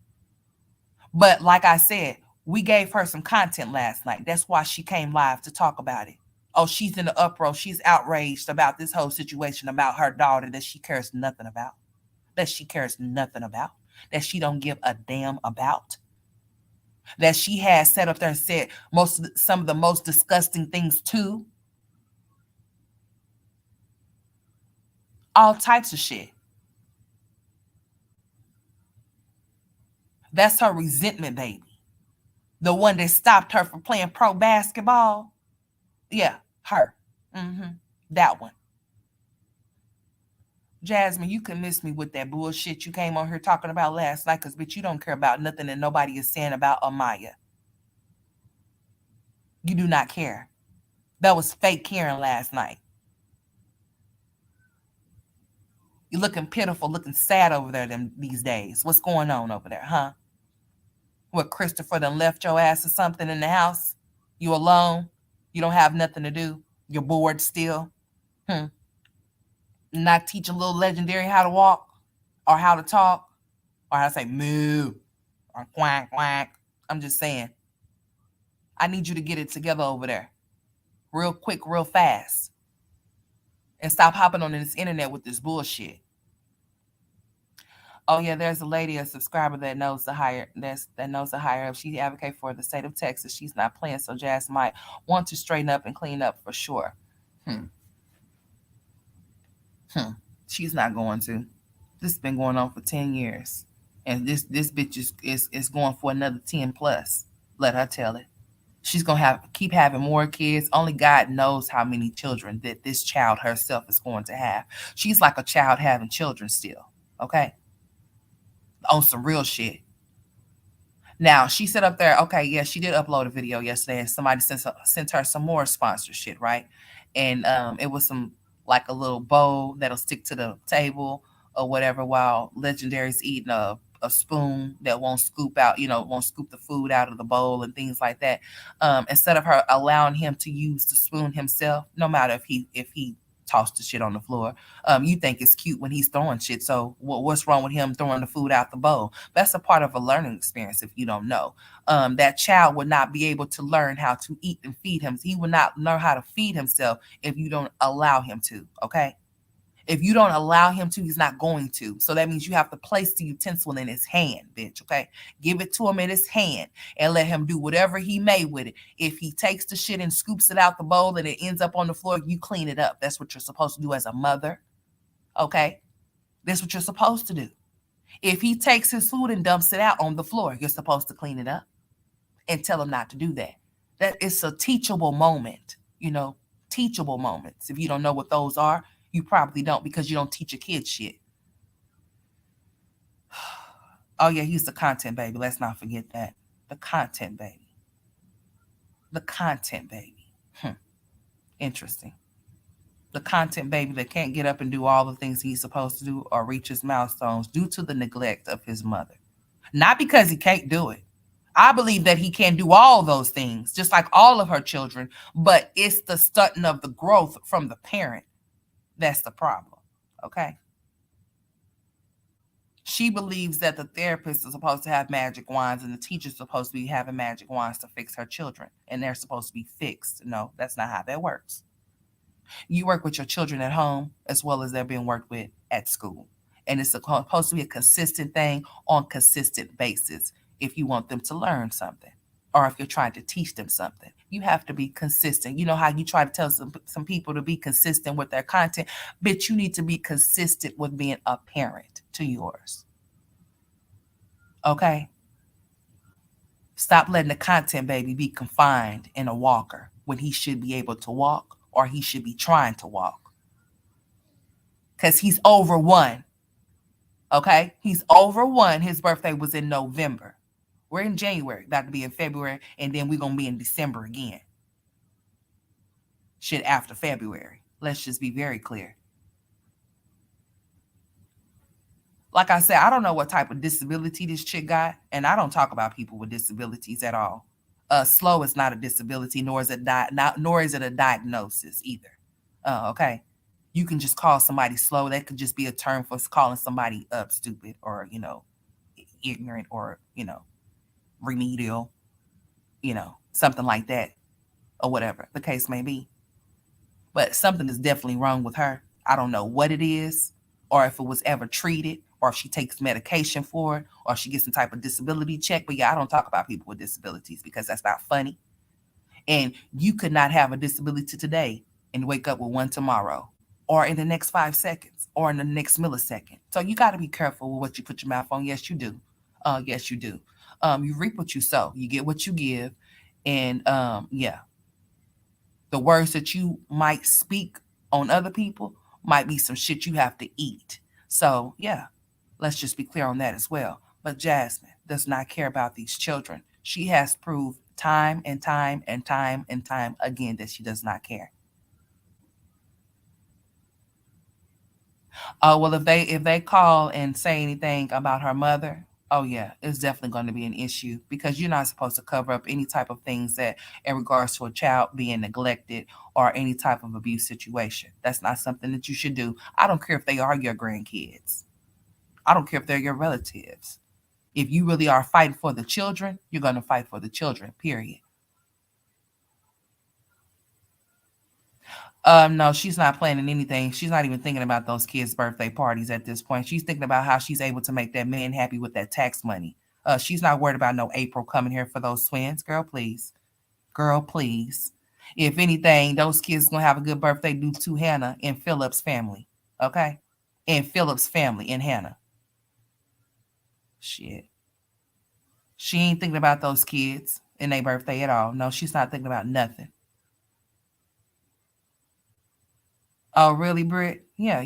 But like I said, we gave her some content last night. That's why she came live to talk about it. Oh, she's in the uproar. She's outraged about this whole situation about her daughter that she cares nothing about. That she cares nothing about. That she don't give a damn about. That she has set up there and said some of the most disgusting things too. All types of shit. That's her resentment baby. The one that stopped her from playing pro basketball. Yeah, her. Mm-hmm. That one. Jasmine, you can miss me with that bullshit you came on here talking about last night, because bitch, you don't care about nothing that nobody is saying about Amaya. You do not care. That was fake caring last night. You're looking pitiful, looking sad over there these days. What's going on over there, huh? What, Christopher done left your ass or something in the house? You alone? You don't have nothing to do? You're bored still? Hmm. Not teaching little legendary how to walk or how to talk or how to say moo or quack quack. I'm just saying. I need you to get it together over there. Real quick, real fast. And stop hopping on this internet with this bullshit. Oh yeah, there's a lady, a subscriber that knows the higher that knows the higher up. She advocates for the state of Texas. She's not playing, so Jazz might want to straighten up and clean up for sure. Hmm. Hmm. She's not going to. This has been going on for 10 years. And this bitch is going for another 10 plus. Let her tell it. She's gonna keep having more kids. Only God knows how many children that this child herself is going to have. She's like a child having children still. Okay? On some real shit. Now she said up there, okay, yeah, she did upload a video yesterday, and somebody sent her some more sponsorship, right? And it was some, like, a little bowl that'll stick to the table or whatever, while Legendary's eating a spoon that won't scoop out, won't scoop the food out of the bowl and things like that. Instead of her allowing him to use the spoon himself, no matter if he tossed the shit on the floor. You think it's cute when he's throwing shit. So what's wrong with him throwing the food out the bowl? That's a part of a learning experience. If you don't know, that child would not be able to learn how to eat and feed him. He would not learn how to feed himself if you don't allow him to. Okay. If you don't allow him to, he's not going to. So that means you have to place the utensil in his hand, bitch, okay? Give it to him in his hand and let him do whatever he may with it. If he takes the shit and scoops it out the bowl and it ends up on the floor, you clean it up. That's what you're supposed to do as a mother, okay? That's what you're supposed to do. If he takes his food and dumps it out on the floor, you're supposed to clean it up and tell him not to do that. That is a teachable moment, teachable moments. If you don't know what those are, you probably don't, because you don't teach your kids shit. Oh yeah, he's the content baby. Let's not forget that. The content baby. The content baby. Interesting. The content baby that can't get up and do all the things he's supposed to do or reach his milestones due to the neglect of his mother. Not because he can't do it. I believe that he can do all those things, just like all of her children, but it's the stunting of the growth from the parent. That's the problem. Okay. She believes that the therapist is supposed to have magic wands and the teacher's supposed to be having magic wands to fix her children, and they're supposed to be fixed. No, that's not how that works. You work with your children at home as well as they're being worked with at school. And it's supposed to be a consistent thing on consistent basis if you want them to learn something or if you're trying to teach them something. You have to be consistent. You know how you try to tell some people to be consistent with their content, but you need to be consistent with being a parent to yours. Okay? Stop letting the content baby be confined in a walker when he should be able to walk, or he should be trying to walk. Because he's over 1. Okay? He's over 1. His birthday was in November. We're in January, about to be in February, and then we're going to be in December again. Shit after February. Let's just be very clear. Like I said, I don't know what type of disability this chick got, and I don't talk about people with disabilities at all. Slow is not a disability, nor is it a diagnosis either. Okay. You can just call somebody slow. That could just be a term for calling somebody up stupid or, ignorant or, remedial, something like that, or whatever the case may be. But something is definitely wrong with her. I don't know what it is, or if it was ever treated, or if she takes medication for it, or if she gets some type of disability check. But yeah, I don't talk about people with disabilities because that's not funny. And you could not have a disability today and wake up with one tomorrow, or in the next 5 seconds, or in the next millisecond. So you got to be careful with what you put your mouth on. Yes, you do. Yes, you do. You reap what you sow. You get what you give, and yeah, the words that you might speak on other people might be some shit you have to eat. So yeah, let's just be clear on that as well. But Jasmine does not care about these children. She has proved time and time and time and time again that she does not care. Oh well, if they call and say anything about her mother, oh yeah, it's definitely going to be an issue because you're not supposed to cover up any type of things that in regards to a child being neglected or any type of abuse situation. That's not something that you should do. I don't care if they are your grandkids. I don't care if they're your relatives. If you really are fighting for the children, you're going to fight for the children. Period. No, she's not planning anything. She's not even thinking about those kids' birthday parties at this point. She's thinking about how she's able to make that man happy with that tax money. She's not worried about no April coming here for those twins. Girl, please. Girl, please. If anything, those kids gonna have a good birthday due to Hannah and Philip's family. Okay? And Philip's family and Hannah. Shit. She ain't thinking about those kids and their birthday at all. No, she's not thinking about nothing. Oh, really, Britt? Yeah,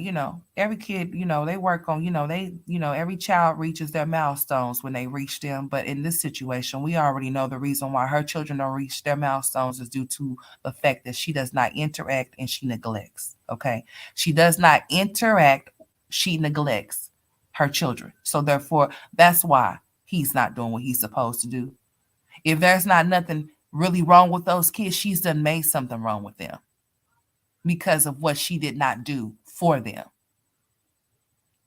every kid, they work on, every child reaches their milestones when they reach them. But in this situation, we already know the reason why her children don't reach their milestones is due to the fact that she does not interact and she neglects. Okay. She does not interact, she neglects her children. So therefore, that's why he's not doing what he's supposed to do. If there's not nothing really wrong with those kids, she's done made something wrong with them because of what she did not do for them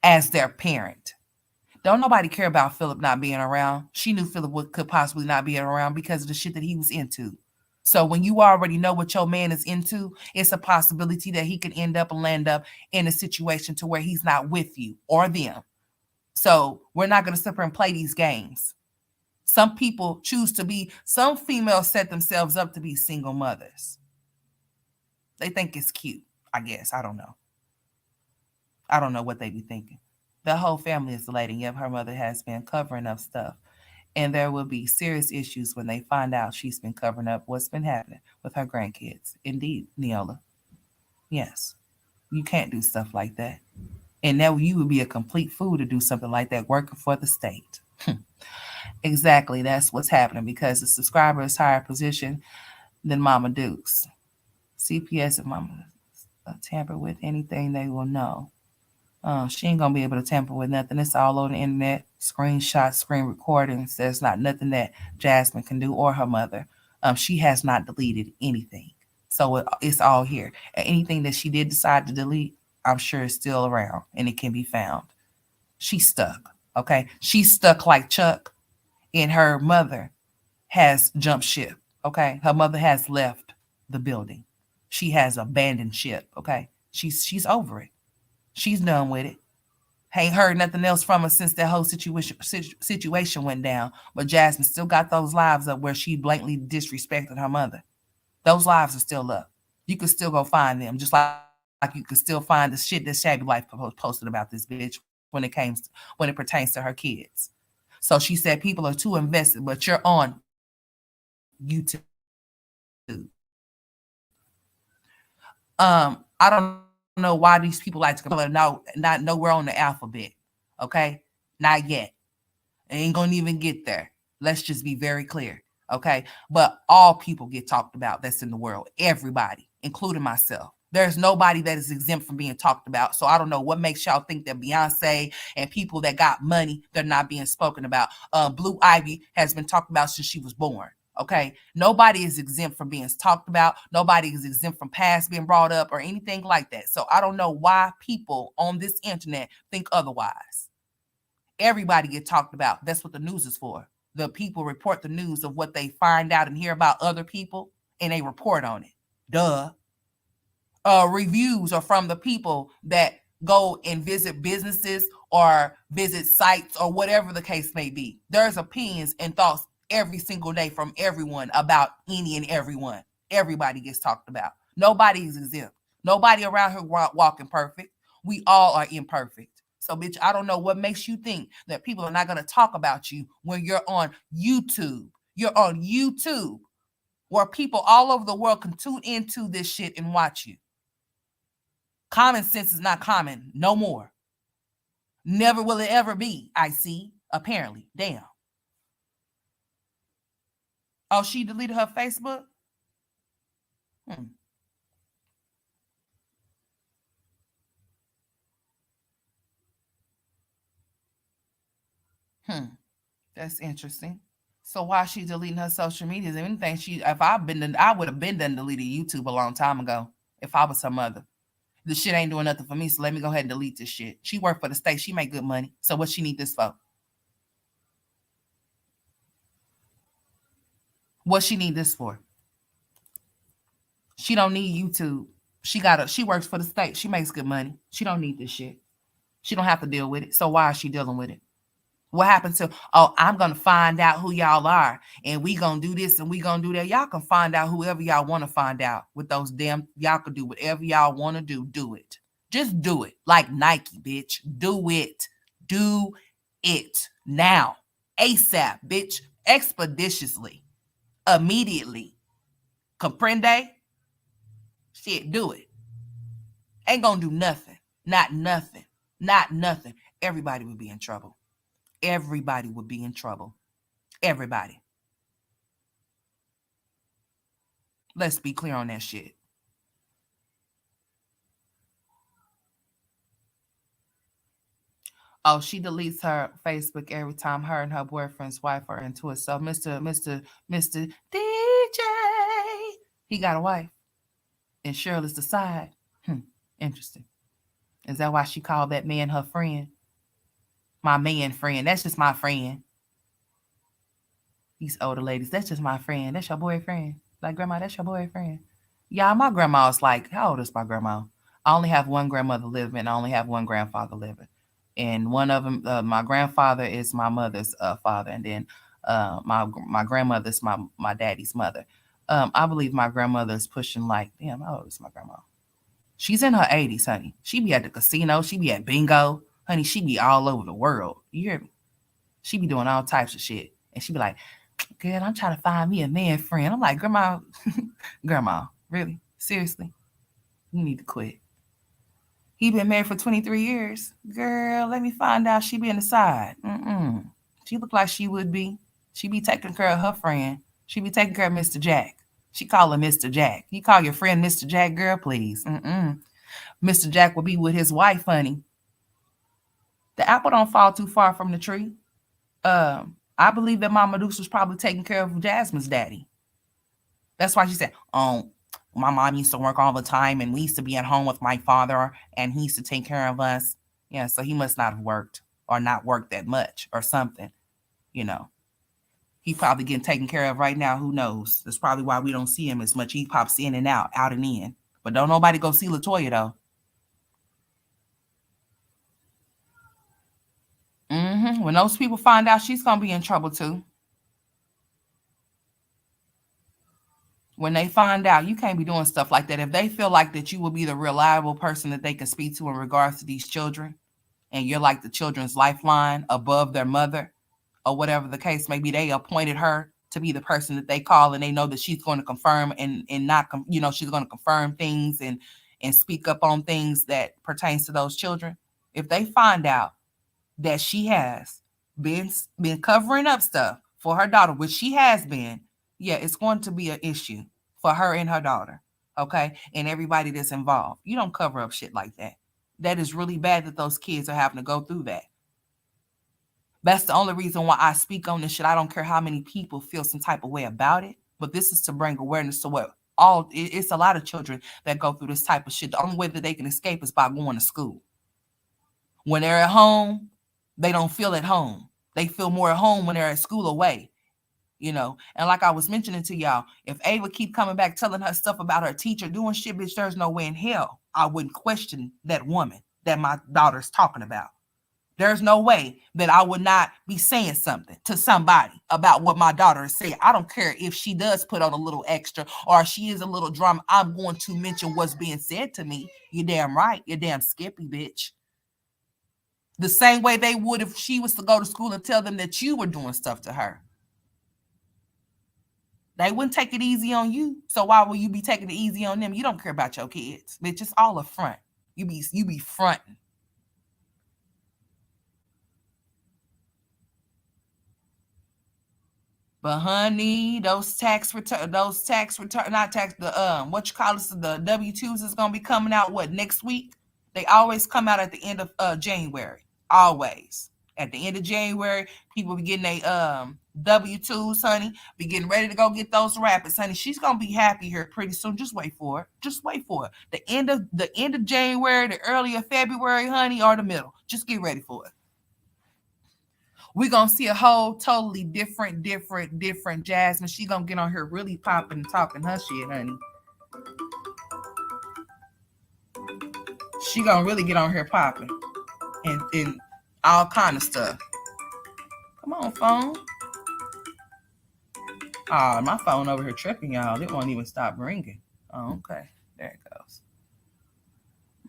as their parent. Don't nobody care about Philip not being around. She knew Philip could possibly not be around because of the shit that he was into. So when you already know what your man is into, it's a possibility that he could end up and land up in a situation to where he's not with you or them. So we're not going to sit here and play these games. Some people choose to be, some females set themselves up to be single mothers. They think it's cute, I guess. I don't know. I don't know what they be thinking. The whole family is elating. Yep, her mother has been covering up stuff. And there will be serious issues when they find out she's been covering up what's been happening with her grandkids. Indeed, Neola. Yes. You can't do stuff like that. And now you would be a complete fool to do something like that working for the state. Exactly. That's what's happening because the subscriber is higher position than Mama Dukes. CPS and Mama tamper with anything they will know. She ain't gonna be able to tamper with nothing. It's all on the internet. Screenshots, screen recordings. There's not nothing that Jasmine can do or her mother. She has not deleted anything, so it's all here. And anything that she did decide to delete, I'm sure is still around and it can be found. She's stuck. Okay, she's stuck like Chuck, and her mother has jumped ship. Okay, her mother has left the building. She has abandoned ship. Okay, she's over it. She's done with it. Ain't heard nothing else from her since that whole situation went down. But Jasmine still got those lives up where she blatantly disrespected her mother. Those lives are still up. You can still go find them, just like you can still find the shit that Shabby Life posted about this bitch when it pertains to her kids. So she said people are too invested, but you're on YouTube. I don't know why these people like to compare. No, not nowhere on the alphabet. Okay, not yet. Ain't gonna even get there. Let's just be very clear. Okay, but all people get talked about that's in the world. Everybody, including myself. There's nobody that is exempt from being talked about. So I don't know what makes y'all think that Beyonce and people that got money, they're not being spoken about. Blue Ivy has been talked about since she was born. Okay, nobody is exempt from being talked about. Nobody is exempt from past being brought up or anything like that. So I don't know why people on this internet think otherwise. Everybody get talked about. That's what the news is for. The people report the news of what they find out and hear about other people, and they report on it. Duh. Reviews are from the people that go and visit businesses or visit sites or whatever the case may be. There's opinions and thoughts every single day from everyone about any and everyone. Everybody gets talked about. Nobody is exempt. Nobody around here walking perfect. We all are imperfect. So, bitch, I don't know what makes you think that people are not going to talk about you when you're on YouTube. You're on YouTube, where people all over the world can tune into this shit and watch you. Common sense is not common no more. Never will it ever be, I see, apparently. Damn. Oh, she deleted her Facebook? That's interesting. So why is she deleting her social medias? If anything, I would have been done deleted YouTube a long time ago if I was her mother. This shit ain't doing nothing for me, so let me go ahead and delete this shit. She worked for the state. She make good money. So what she need this for? What she need this for? She don't need YouTube. She works for the state. She makes good money. She don't need this shit. She don't have to deal with it. So why is she dealing with it? What happened to, oh, I'm going to find out who y'all are, and we going to do this and we going to do that. Y'all can find out whoever y'all want to find out with those y'all can do whatever y'all want to do it. Just do it. Like Nike, bitch. Do it. Do it now. ASAP, bitch. Expeditiously. Immediately. Comprende? Shit, do it. Ain't going to do nothing. Not nothing. Not nothing. Everybody would be in trouble. Everybody would be in trouble. Everybody. Let's be clear on that shit. Oh, she deletes her Facebook every time her and her boyfriend's wife are into it. So Mr. DJ, he got a wife. And Shirley's the side. Interesting. Is that why she called that man her friend? My man friend. That's just my friend. These older ladies, that's just my friend. That's your boyfriend. Like, grandma, that's your boyfriend. Yeah, my grandma's like, how old is my grandma? I only have one grandmother living. I only have one grandfather living. And one of them, my grandfather is my mother's father. And then my grandmother's my daddy's mother. I believe my grandmother is pushing like, damn, how old is my grandma? She's in her 80s, honey. She be at the casino. She be at bingo. Honey, she be all over the world. You hear me? She be doing all types of shit. And she be like, girl, I'm trying to find me a man friend. I'm like, grandma, grandma, really? Seriously? You need to quit. He been married for 23 years. Girl, let me find out she be in the side. She look like she would be. She be taking care of her friend. She be taking care of Mr. Jack. She call him Mr. Jack. You call your friend Mr. Jack, girl, please. Mr. Jack will be with his wife, honey. The apple don't fall too far from the tree. I believe that Mama Deuce was probably taking care of Jasmine's daddy. That's why she said, oh, my mom used to work all the time, and we used to be at home with my father, and he used to take care of us. Yeah, so he must not have worked or not worked that much or something, you know. He probably getting taken care of right now. Who knows? That's probably why we don't see him as much. He pops in and out and in. But don't nobody go see LaToya, though. When those people find out, she's going to be in trouble, too. When they find out, you can't be doing stuff like that. If they feel like that you will be the reliable person that they can speak to in regards to these children, and you're like the children's lifeline above their mother, or whatever the case may be, they appointed her to be the person that they call, and they know that she's going to confirm and not, she's going to confirm things and speak up on things that pertains to those children. If they find out that she has been covering up stuff for her daughter, which she has been, yeah, it's going to be an issue for her and her daughter, okay? And everybody that's involved. You don't cover up shit like that. That is really bad that those kids are having to go through that. That's the only reason why I speak on this shit. I don't care how many people feel some type of way about it, but this is to bring awareness to what it's a lot of children that go through this type of shit. The only way that they can escape is by going to school. When they're at home, they don't feel at home. They feel more at home when they're at school away. And like I was mentioning to y'all, if Ava keep coming back telling her stuff about her teacher doing shit, bitch, there's no way in hell I wouldn't question that woman that my daughter's talking about. There's no way that I would not be saying something to somebody about what my daughter is saying. I don't care if she does put on a little extra or she is a little drama. I'm going to mention what's being said to me. You're damn right. You're damn skippy, bitch. The same way they would if she was to go to school and tell them that you were doing stuff to her. They wouldn't take it easy on you. So why will you be taking it easy on them? You don't care about your kids. Bitch, it's all a front. You be fronting. But honey, those tax return, not tax, the what you call this, the W-2s is gonna be coming out what, next week? They always come out at the end of January. Always. At the end of January, people be getting their W-2s, honey. Be getting ready to go get those rapids, honey. She's gonna be happy here pretty soon. Just wait for it. Just wait for it. The end of January, the early of February, honey, or the middle. Just get ready for it. We're gonna see a whole totally different Jasmine. She gonna get on here really popping and talking her shit, honey. She gonna really get on here popping and all kind of stuff. Come on, phone. Oh, my phone over here tripping, y'all. It won't even stop ringing. Oh, okay. There it goes.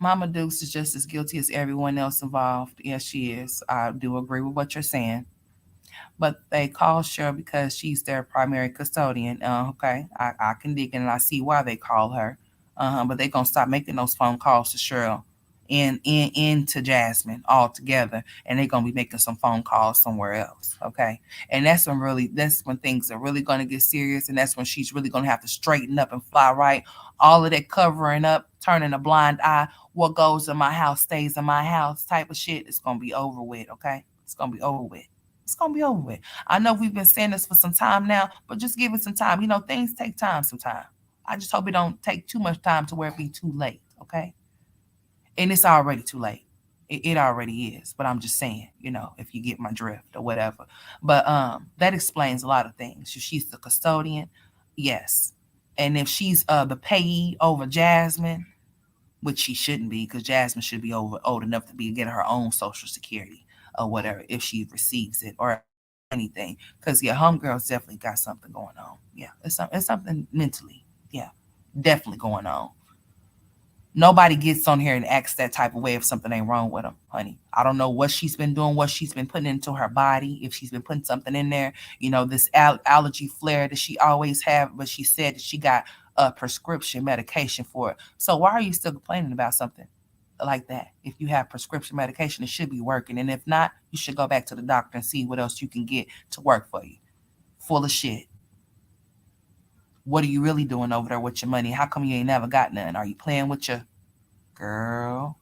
Mama Dukes is just as guilty as everyone else involved. Yes, she is. I do agree with what you're saying. But they call Cheryl because she's their primary custodian. Okay, I can dig in and I see why they call her. But they're gonna stop making those phone calls to Cheryl and to Jasmine altogether, and they're gonna be making some phone calls somewhere else. Okay, and that's when things are really gonna get serious, and that's when she's really gonna have to straighten up and fly right. All of that covering up, turning a blind eye, what goes in my house stays in my house type of shit, it's gonna be over with. Okay, it's gonna be over with. It's gonna be over with. I know we've been saying this for some time now, but just give it some time. Things take time sometimes. I just hope it don't take too much time to where it be too late. Okay, and it's already too late. It already is. But I'm just saying, if you get my drift or whatever. But that explains a lot of things. If she's the custodian, yes, and if she's the payee over Jasmine, which she shouldn't be, because Jasmine should be old enough to be getting her own Social Security or whatever if she receives it or anything. Because yeah, homegirl's definitely got something going on. Yeah, it's something mentally. Yeah, definitely going on. Nobody gets on here and acts that type of way if something ain't wrong with them, honey. I don't know what she's been doing, what she's been putting into her body, if she's been putting something in there. This allergy flare that she always have, but she said that she got a prescription medication for it. So why are you still complaining about something like that? If you have prescription medication, it should be working. And if not, you should go back to the doctor and see what else you can get to work for you. Full of shit. What are you really doing over there with your money? How come you ain't never got none? Are you playing with your girl?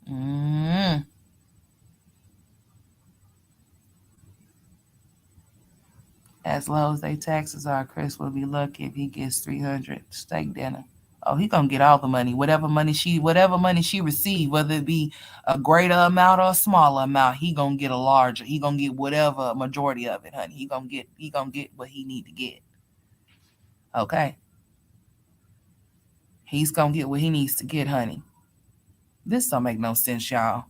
Mm. As low as they taxes are, Chris will be lucky if he gets 300 steak dinner. Oh, he gonna get all the money, whatever money she receive, whether it be a greater amount or a smaller amount. He gonna get a larger. He gonna get whatever majority of it, honey. He gonna get what he need to get. Okay, he's gonna get what he needs to get, honey. This don't make no sense, y'all.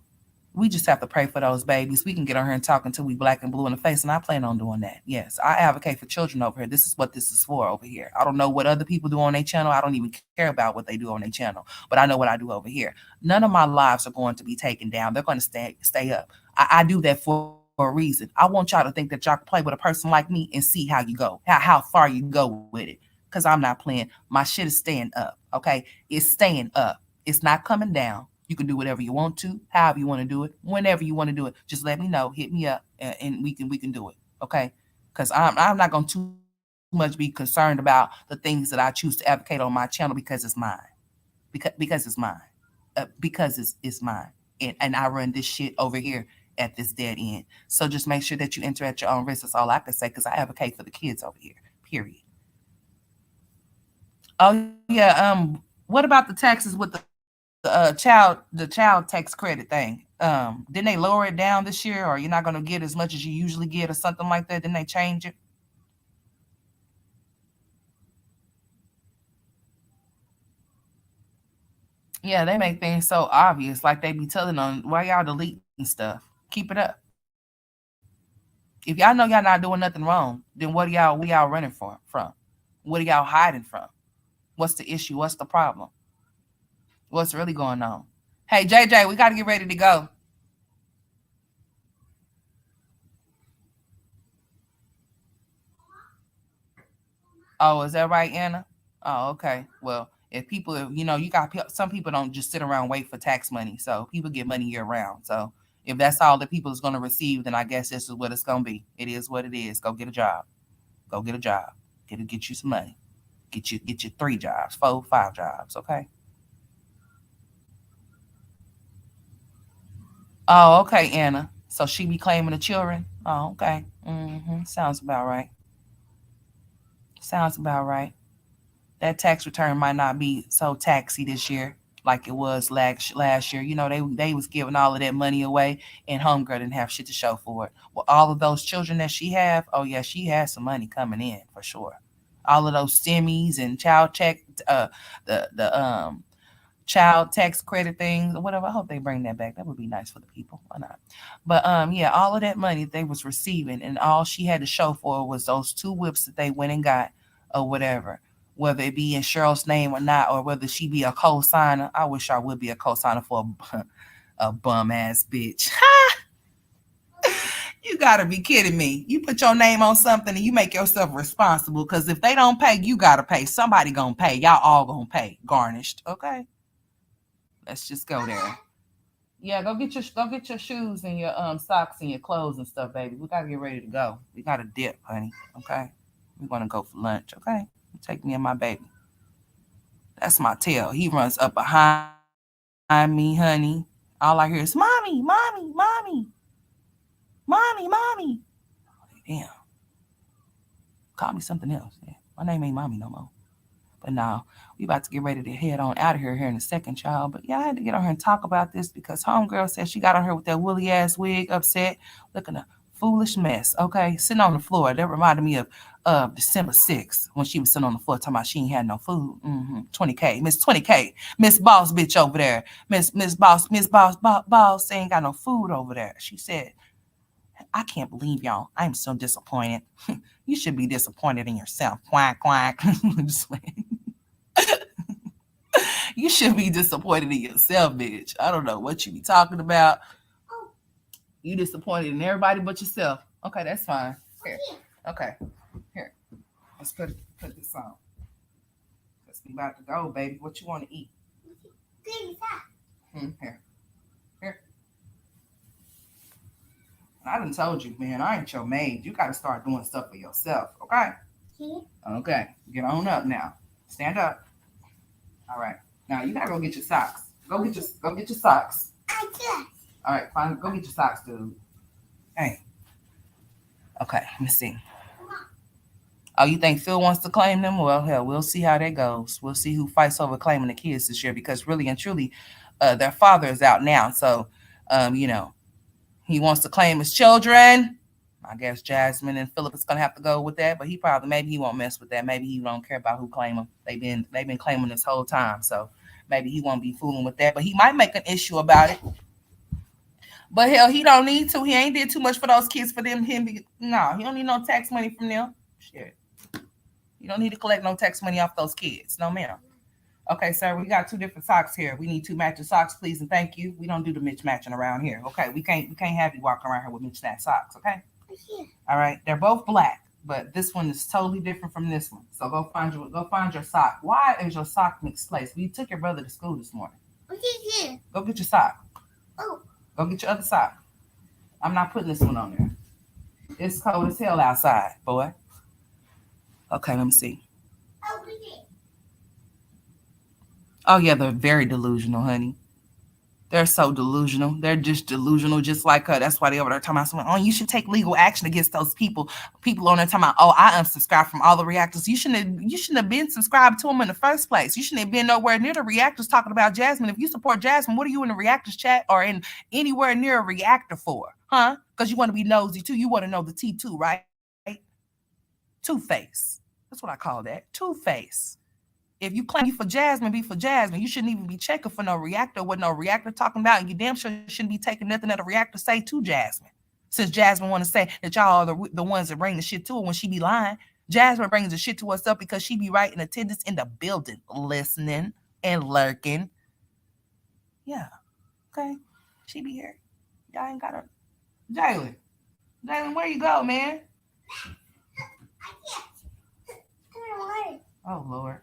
We just have to pray for those babies. We can get on here and talk until we black and blue in the face, and I plan on doing that. Yes, I advocate for children over here. This is what this is for over here. I don't know what other people do on their channel. I don't even care about what they do on their channel, but I know what I do over here. None of my lives are going to be taken down. They're going to stay up. I do that for a reason. I want y'all to think that y'all can play with a person like me and see how you go, how far you go with it. Because I'm not playing. My shit is staying up. Okay, it's staying up. It's not coming down. You can do whatever you want to, however you want to do it, whenever you want to do it. Just let me know, hit me up, and we can do it, okay? Because I'm not gonna too much be concerned about the things that I choose to advocate on my channel because it's mine, because it's mine, because it's mine, and I run this shit over here at this dead end. So just make sure that you enter at your own risk. That's all I can say because I advocate for the kids over here. Period. Oh yeah. What about the taxes with the child tax credit thing? Didn't they lower it down this year, or you're not gonna get as much as you usually get, or something like that? Didn't they change it? Yeah, they make things so obvious, like they be telling them why y'all deleting stuff. Keep it up. If y'all know y'all not doing nothing wrong, then what y'all running from? What are y'all hiding from? What's the issue? What's the problem? What's really going on? Hey JJ, we gotta get ready to go. Oh, is that right, Anna? Oh, okay. Well, if people, you got some people don't just sit around wait for tax money, so people get money year round. So if that's all that people is going to receive, then I guess this is what it's going to be. It is what it is. Go get a job. Go get a job. Get you some money. Get you 3 jobs, 4, 5 jobs. Okay. Oh, okay, Anna. So she be claiming the children. Oh, okay. Sounds about right. Sounds about right. That tax return might not be so taxy this year like it was last year. They was giving all of that money away, and homegirl didn't have shit to show for it. Well, all of those children that she have, oh yeah, she has some money coming in for sure. All of those stimmies and child check, the child tax credit things or whatever. I hope they bring that back. That would be nice for the people. Why not? But yeah, all of that money they was receiving, and all she had to show for was those 2 whips that they went and got, or whatever. Whether it be in Cheryl's name or not, or whether she be a co-signer. I wish I would be a co-signer for a bum ass bitch. You gotta be kidding me. You put your name on something and you make yourself responsible, because if they don't pay, you gotta pay. Somebody gonna pay. Y'all all gonna pay. Garnished. Okay. Let's just go there. Yeah, go get your shoes and your socks and your clothes and stuff, baby. We gotta get ready to go. We gotta dip, honey. Okay. We wanna go for lunch, okay? Take me and my baby. That's my tail. He runs up behind me, honey. All I hear is mommy, mommy, mommy, mommy, mommy. Damn. Call me something else. Yeah. My name ain't mommy no more. But now we about to get ready to head on out of here in a second, child. But yeah, I had to get on here and talk about this because homegirl said she got on here with that woolly ass wig, upset, looking a foolish mess. Okay, sitting on the floor. That reminded me of December 6th when she was sitting on the floor talking about she ain't had no food. 20K, Miss 20K, Miss Boss bitch over there, Miss Boss ain't got no food over there. She said, I can't believe y'all. I'm so disappointed. You should be disappointed in yourself. Quack, quack. You should be disappointed in yourself, bitch. I don't know what you be talking about. You disappointed in everybody but yourself. Okay, that's fine. Here. Okay. Here. Let's put this on. Let's be about to go, baby. What you want to eat? Here. Here. I done told you, man, I ain't your maid. You gotta start doing stuff for yourself, okay? Okay. Get on up now. Stand up. All right. Now you gotta go get your socks. Go get your socks. All right, fine. Go get your socks, dude. Hey. Okay, let me see. Oh, you think Phil wants to claim them? Well, hell, we'll see how that goes. We'll see who fights over claiming the kids this year, because really and truly, their father is out now. So, he wants to claim his children. I guess Jasmine and Philip is gonna have to go with that, but maybe he won't mess with that. Maybe he don't care about who claim them. They've been claiming this whole time, so maybe he won't be fooling with that. But he might make an issue about it. But hell, he don't need to. He ain't did too much for those kids for them. No, he don't need no tax money from them. Shit, you don't need to collect no tax money off those kids. No, ma'am. Okay, sir, we got 2 different socks here. We need 2 matching socks, please, and thank you. We don't do the mismatching around here. Okay, we can't have you walking around here with mismatched socks. Okay. All right, they're both black, but this one is totally different from this one. So go find your sock. Why is your sock misplaced? We took your brother to school this morning. Go get your sock. Go get your other sock. I'm not putting this one on there. It's cold as hell outside, boy. Okay, let me see. Oh yeah, they're very delusional, honey. They're so delusional. They're just delusional, just like her. That's why they over there talking about something. Oh, you should take legal action against those people. People on there talking about, oh, I unsubscribed from all the reactors. You shouldn't have been subscribed to them in the first place. You shouldn't have been nowhere near the reactors talking about Jasmine. If you support Jasmine, what are you in the reactors chat or in anywhere near a reactor for? Huh? Because you want to be nosy too. You want to know the T2, right? Two-Face. That's what I call that. Two-Face. If you claim you for Jasmine, be for Jasmine. You shouldn't even be checking for no reactor, what no reactor talking about, and you damn sure shouldn't be taking nothing that a reactor say to Jasmine. Since Jasmine want to say that y'all are the ones that bring the shit to her when she be lying. Jasmine brings the shit to us up because she be right in attendance in the building, listening and lurking. Yeah, okay. She be here. Y'all ain't got her. Jalen, where you go, man? Oh Lord.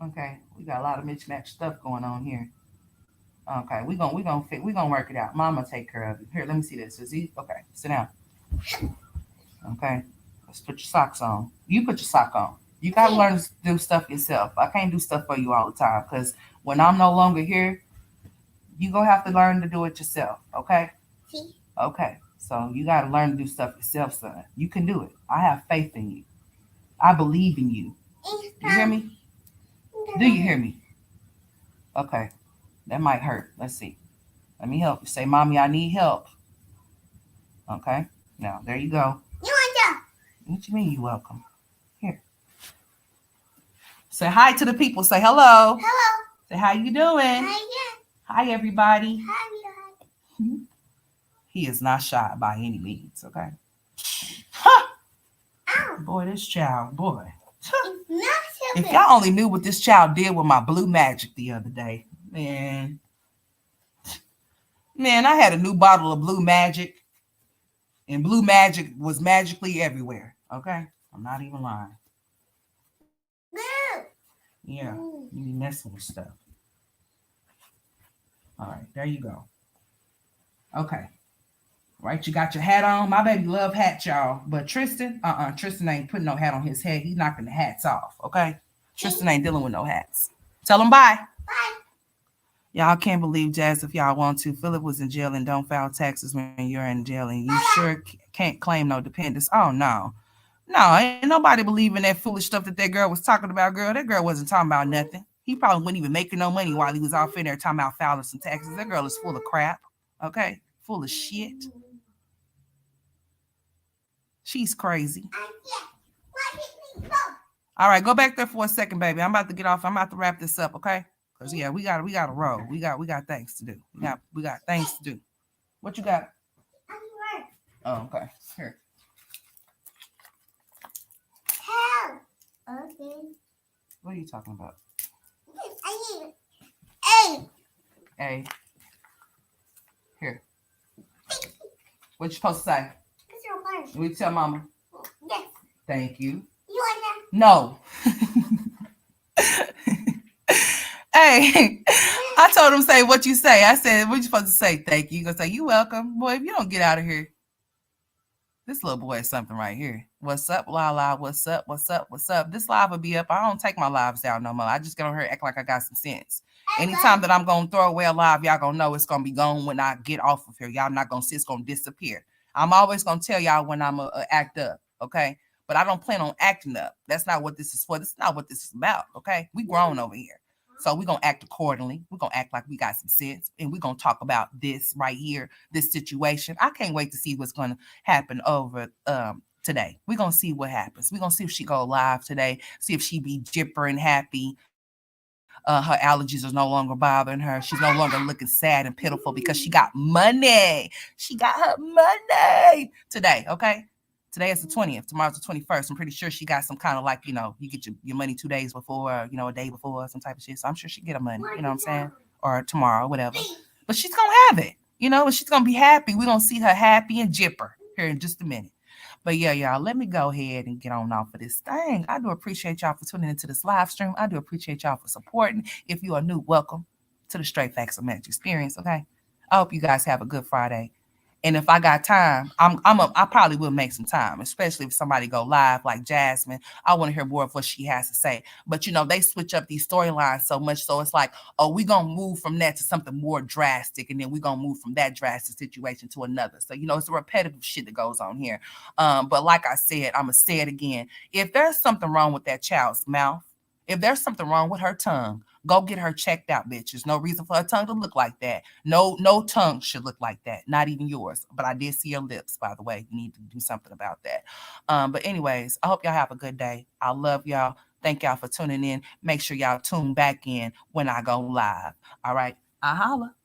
Okay, we got a lot of mismatched stuff going on here. Okay, we gonna work it out. Mama take care of it. Here, let me see this. Is he okay? Sit down. Okay, let's put your socks on. You put your sock on. You gotta learn to do stuff yourself. I can't do stuff for you all the time because when I'm no longer here, you gonna have to learn to do it yourself. Okay? Okay. So you gotta learn to do stuff yourself, son. You can do it. I have faith in you. I believe in you. You hear me? Do you hear me? Okay. That might hurt. Let's see. Let me help you. Say, Mommy, I need help. Okay. Now, there you go. You want to? What you mean you welcome? Here. Say hi to the people. Say hello. Hello. Say how you doing? Hi, hi everybody. Hi. He is not shy by any means, okay? Huh. Boy, this child, boy. If y'all only knew what this child did with my blue magic the other day, man. Man, I had a new bottle of blue magic, and blue magic was magically everywhere, okay? I'm not even lying. Yeah, you be messing with stuff. All right, there you go. Okay. Right, you got your hat on. My baby love hats, y'all. But Tristan, Tristan ain't putting no hat on his head. He's knocking the hats off, okay? Tristan ain't dealing with no hats. Tell him bye. Bye. Y'all can't believe, Jazz, if y'all want to. Philip was in jail and don't file taxes when you're in jail, and you sure can't claim no dependents. Oh, no. No, ain't nobody believing that foolish stuff that girl was talking about, girl. That girl wasn't talking about nothing. He probably wasn't even making no money while he was off in there talking about filing some taxes. That girl is full of crap, okay? Full of shit. She's crazy. All right, go back there for a second, baby. I'm about to get off. I'm about to wrap this up, okay? Because yeah, we got to roll. We got things to do. We got things to do. What you got? Oh, okay. Here. Okay. What are you talking about? A. Here. What you supposed to say? We tell Mama. Yes. Thank you. You want that? No. Hey, I told him say what you say. I said, what you supposed to say? Thank you. You're gonna say, you welcome. Boy, if you don't get out of here. This little boy is something right here. What's up, Lala? What's up? What's up? What's up? This live will be up. I don't take my lives down no more. I just get on here act like I got some sense. Anytime that I'm gonna throw away a live, y'all gonna know it's gonna be gone when I get off of here. Y'all not gonna see it's gonna disappear. I'm always gonna tell y'all when I'm act up, okay? But I don't plan on acting up. That's not what this is for. This is not what this is about, okay? We grown over here. So we're going to act accordingly. We're going to act like we got some sense. And we're going to talk about this right here, this situation. I can't wait to see what's going to happen over today. We're going to see what happens. We're going to see if she go live today, see if she be jipper and happy. Her allergies are no longer bothering her. She's no longer looking sad and pitiful because she got money. She got her money today, okay? Today is the 20th. Tomorrow's the 21st. I'm pretty sure she got some kind of like, you get your money 2 days before, a day before, some type of shit. So I'm sure she get her money, you know what I'm saying? Or tomorrow, whatever. But she's going to have it, and she's going to be happy. We're going to see her happy and jipper here in just a minute. But yeah, y'all, let me go ahead and get on off of this thing. I do appreciate y'all for tuning into this live stream. I do appreciate y'all for supporting. If you are new, welcome to the Straight Facts of Magic Experience, okay? I hope you guys have a good Friday. And if I got time, I probably will make some time, especially if somebody go live like Jasmine. I want to hear more of what she has to say. But, they switch up these storylines so much. So it's like, oh, we're going to move from that to something more drastic. And then we're going to move from that drastic situation to another. So, it's a repetitive shit that goes on here. But like I said, I'm going to say it again. If there's something wrong with that child's mouth, if there's something wrong with her tongue, go get her checked out, bitch. There's no reason for her tongue to look like that. No tongue should look like that. Not even yours. But I did see your lips, by the way. You need to do something about that. But anyways, I hope y'all have a good day. I love y'all. Thank y'all for tuning in. Make sure y'all tune back in when I go live. All right. I holla.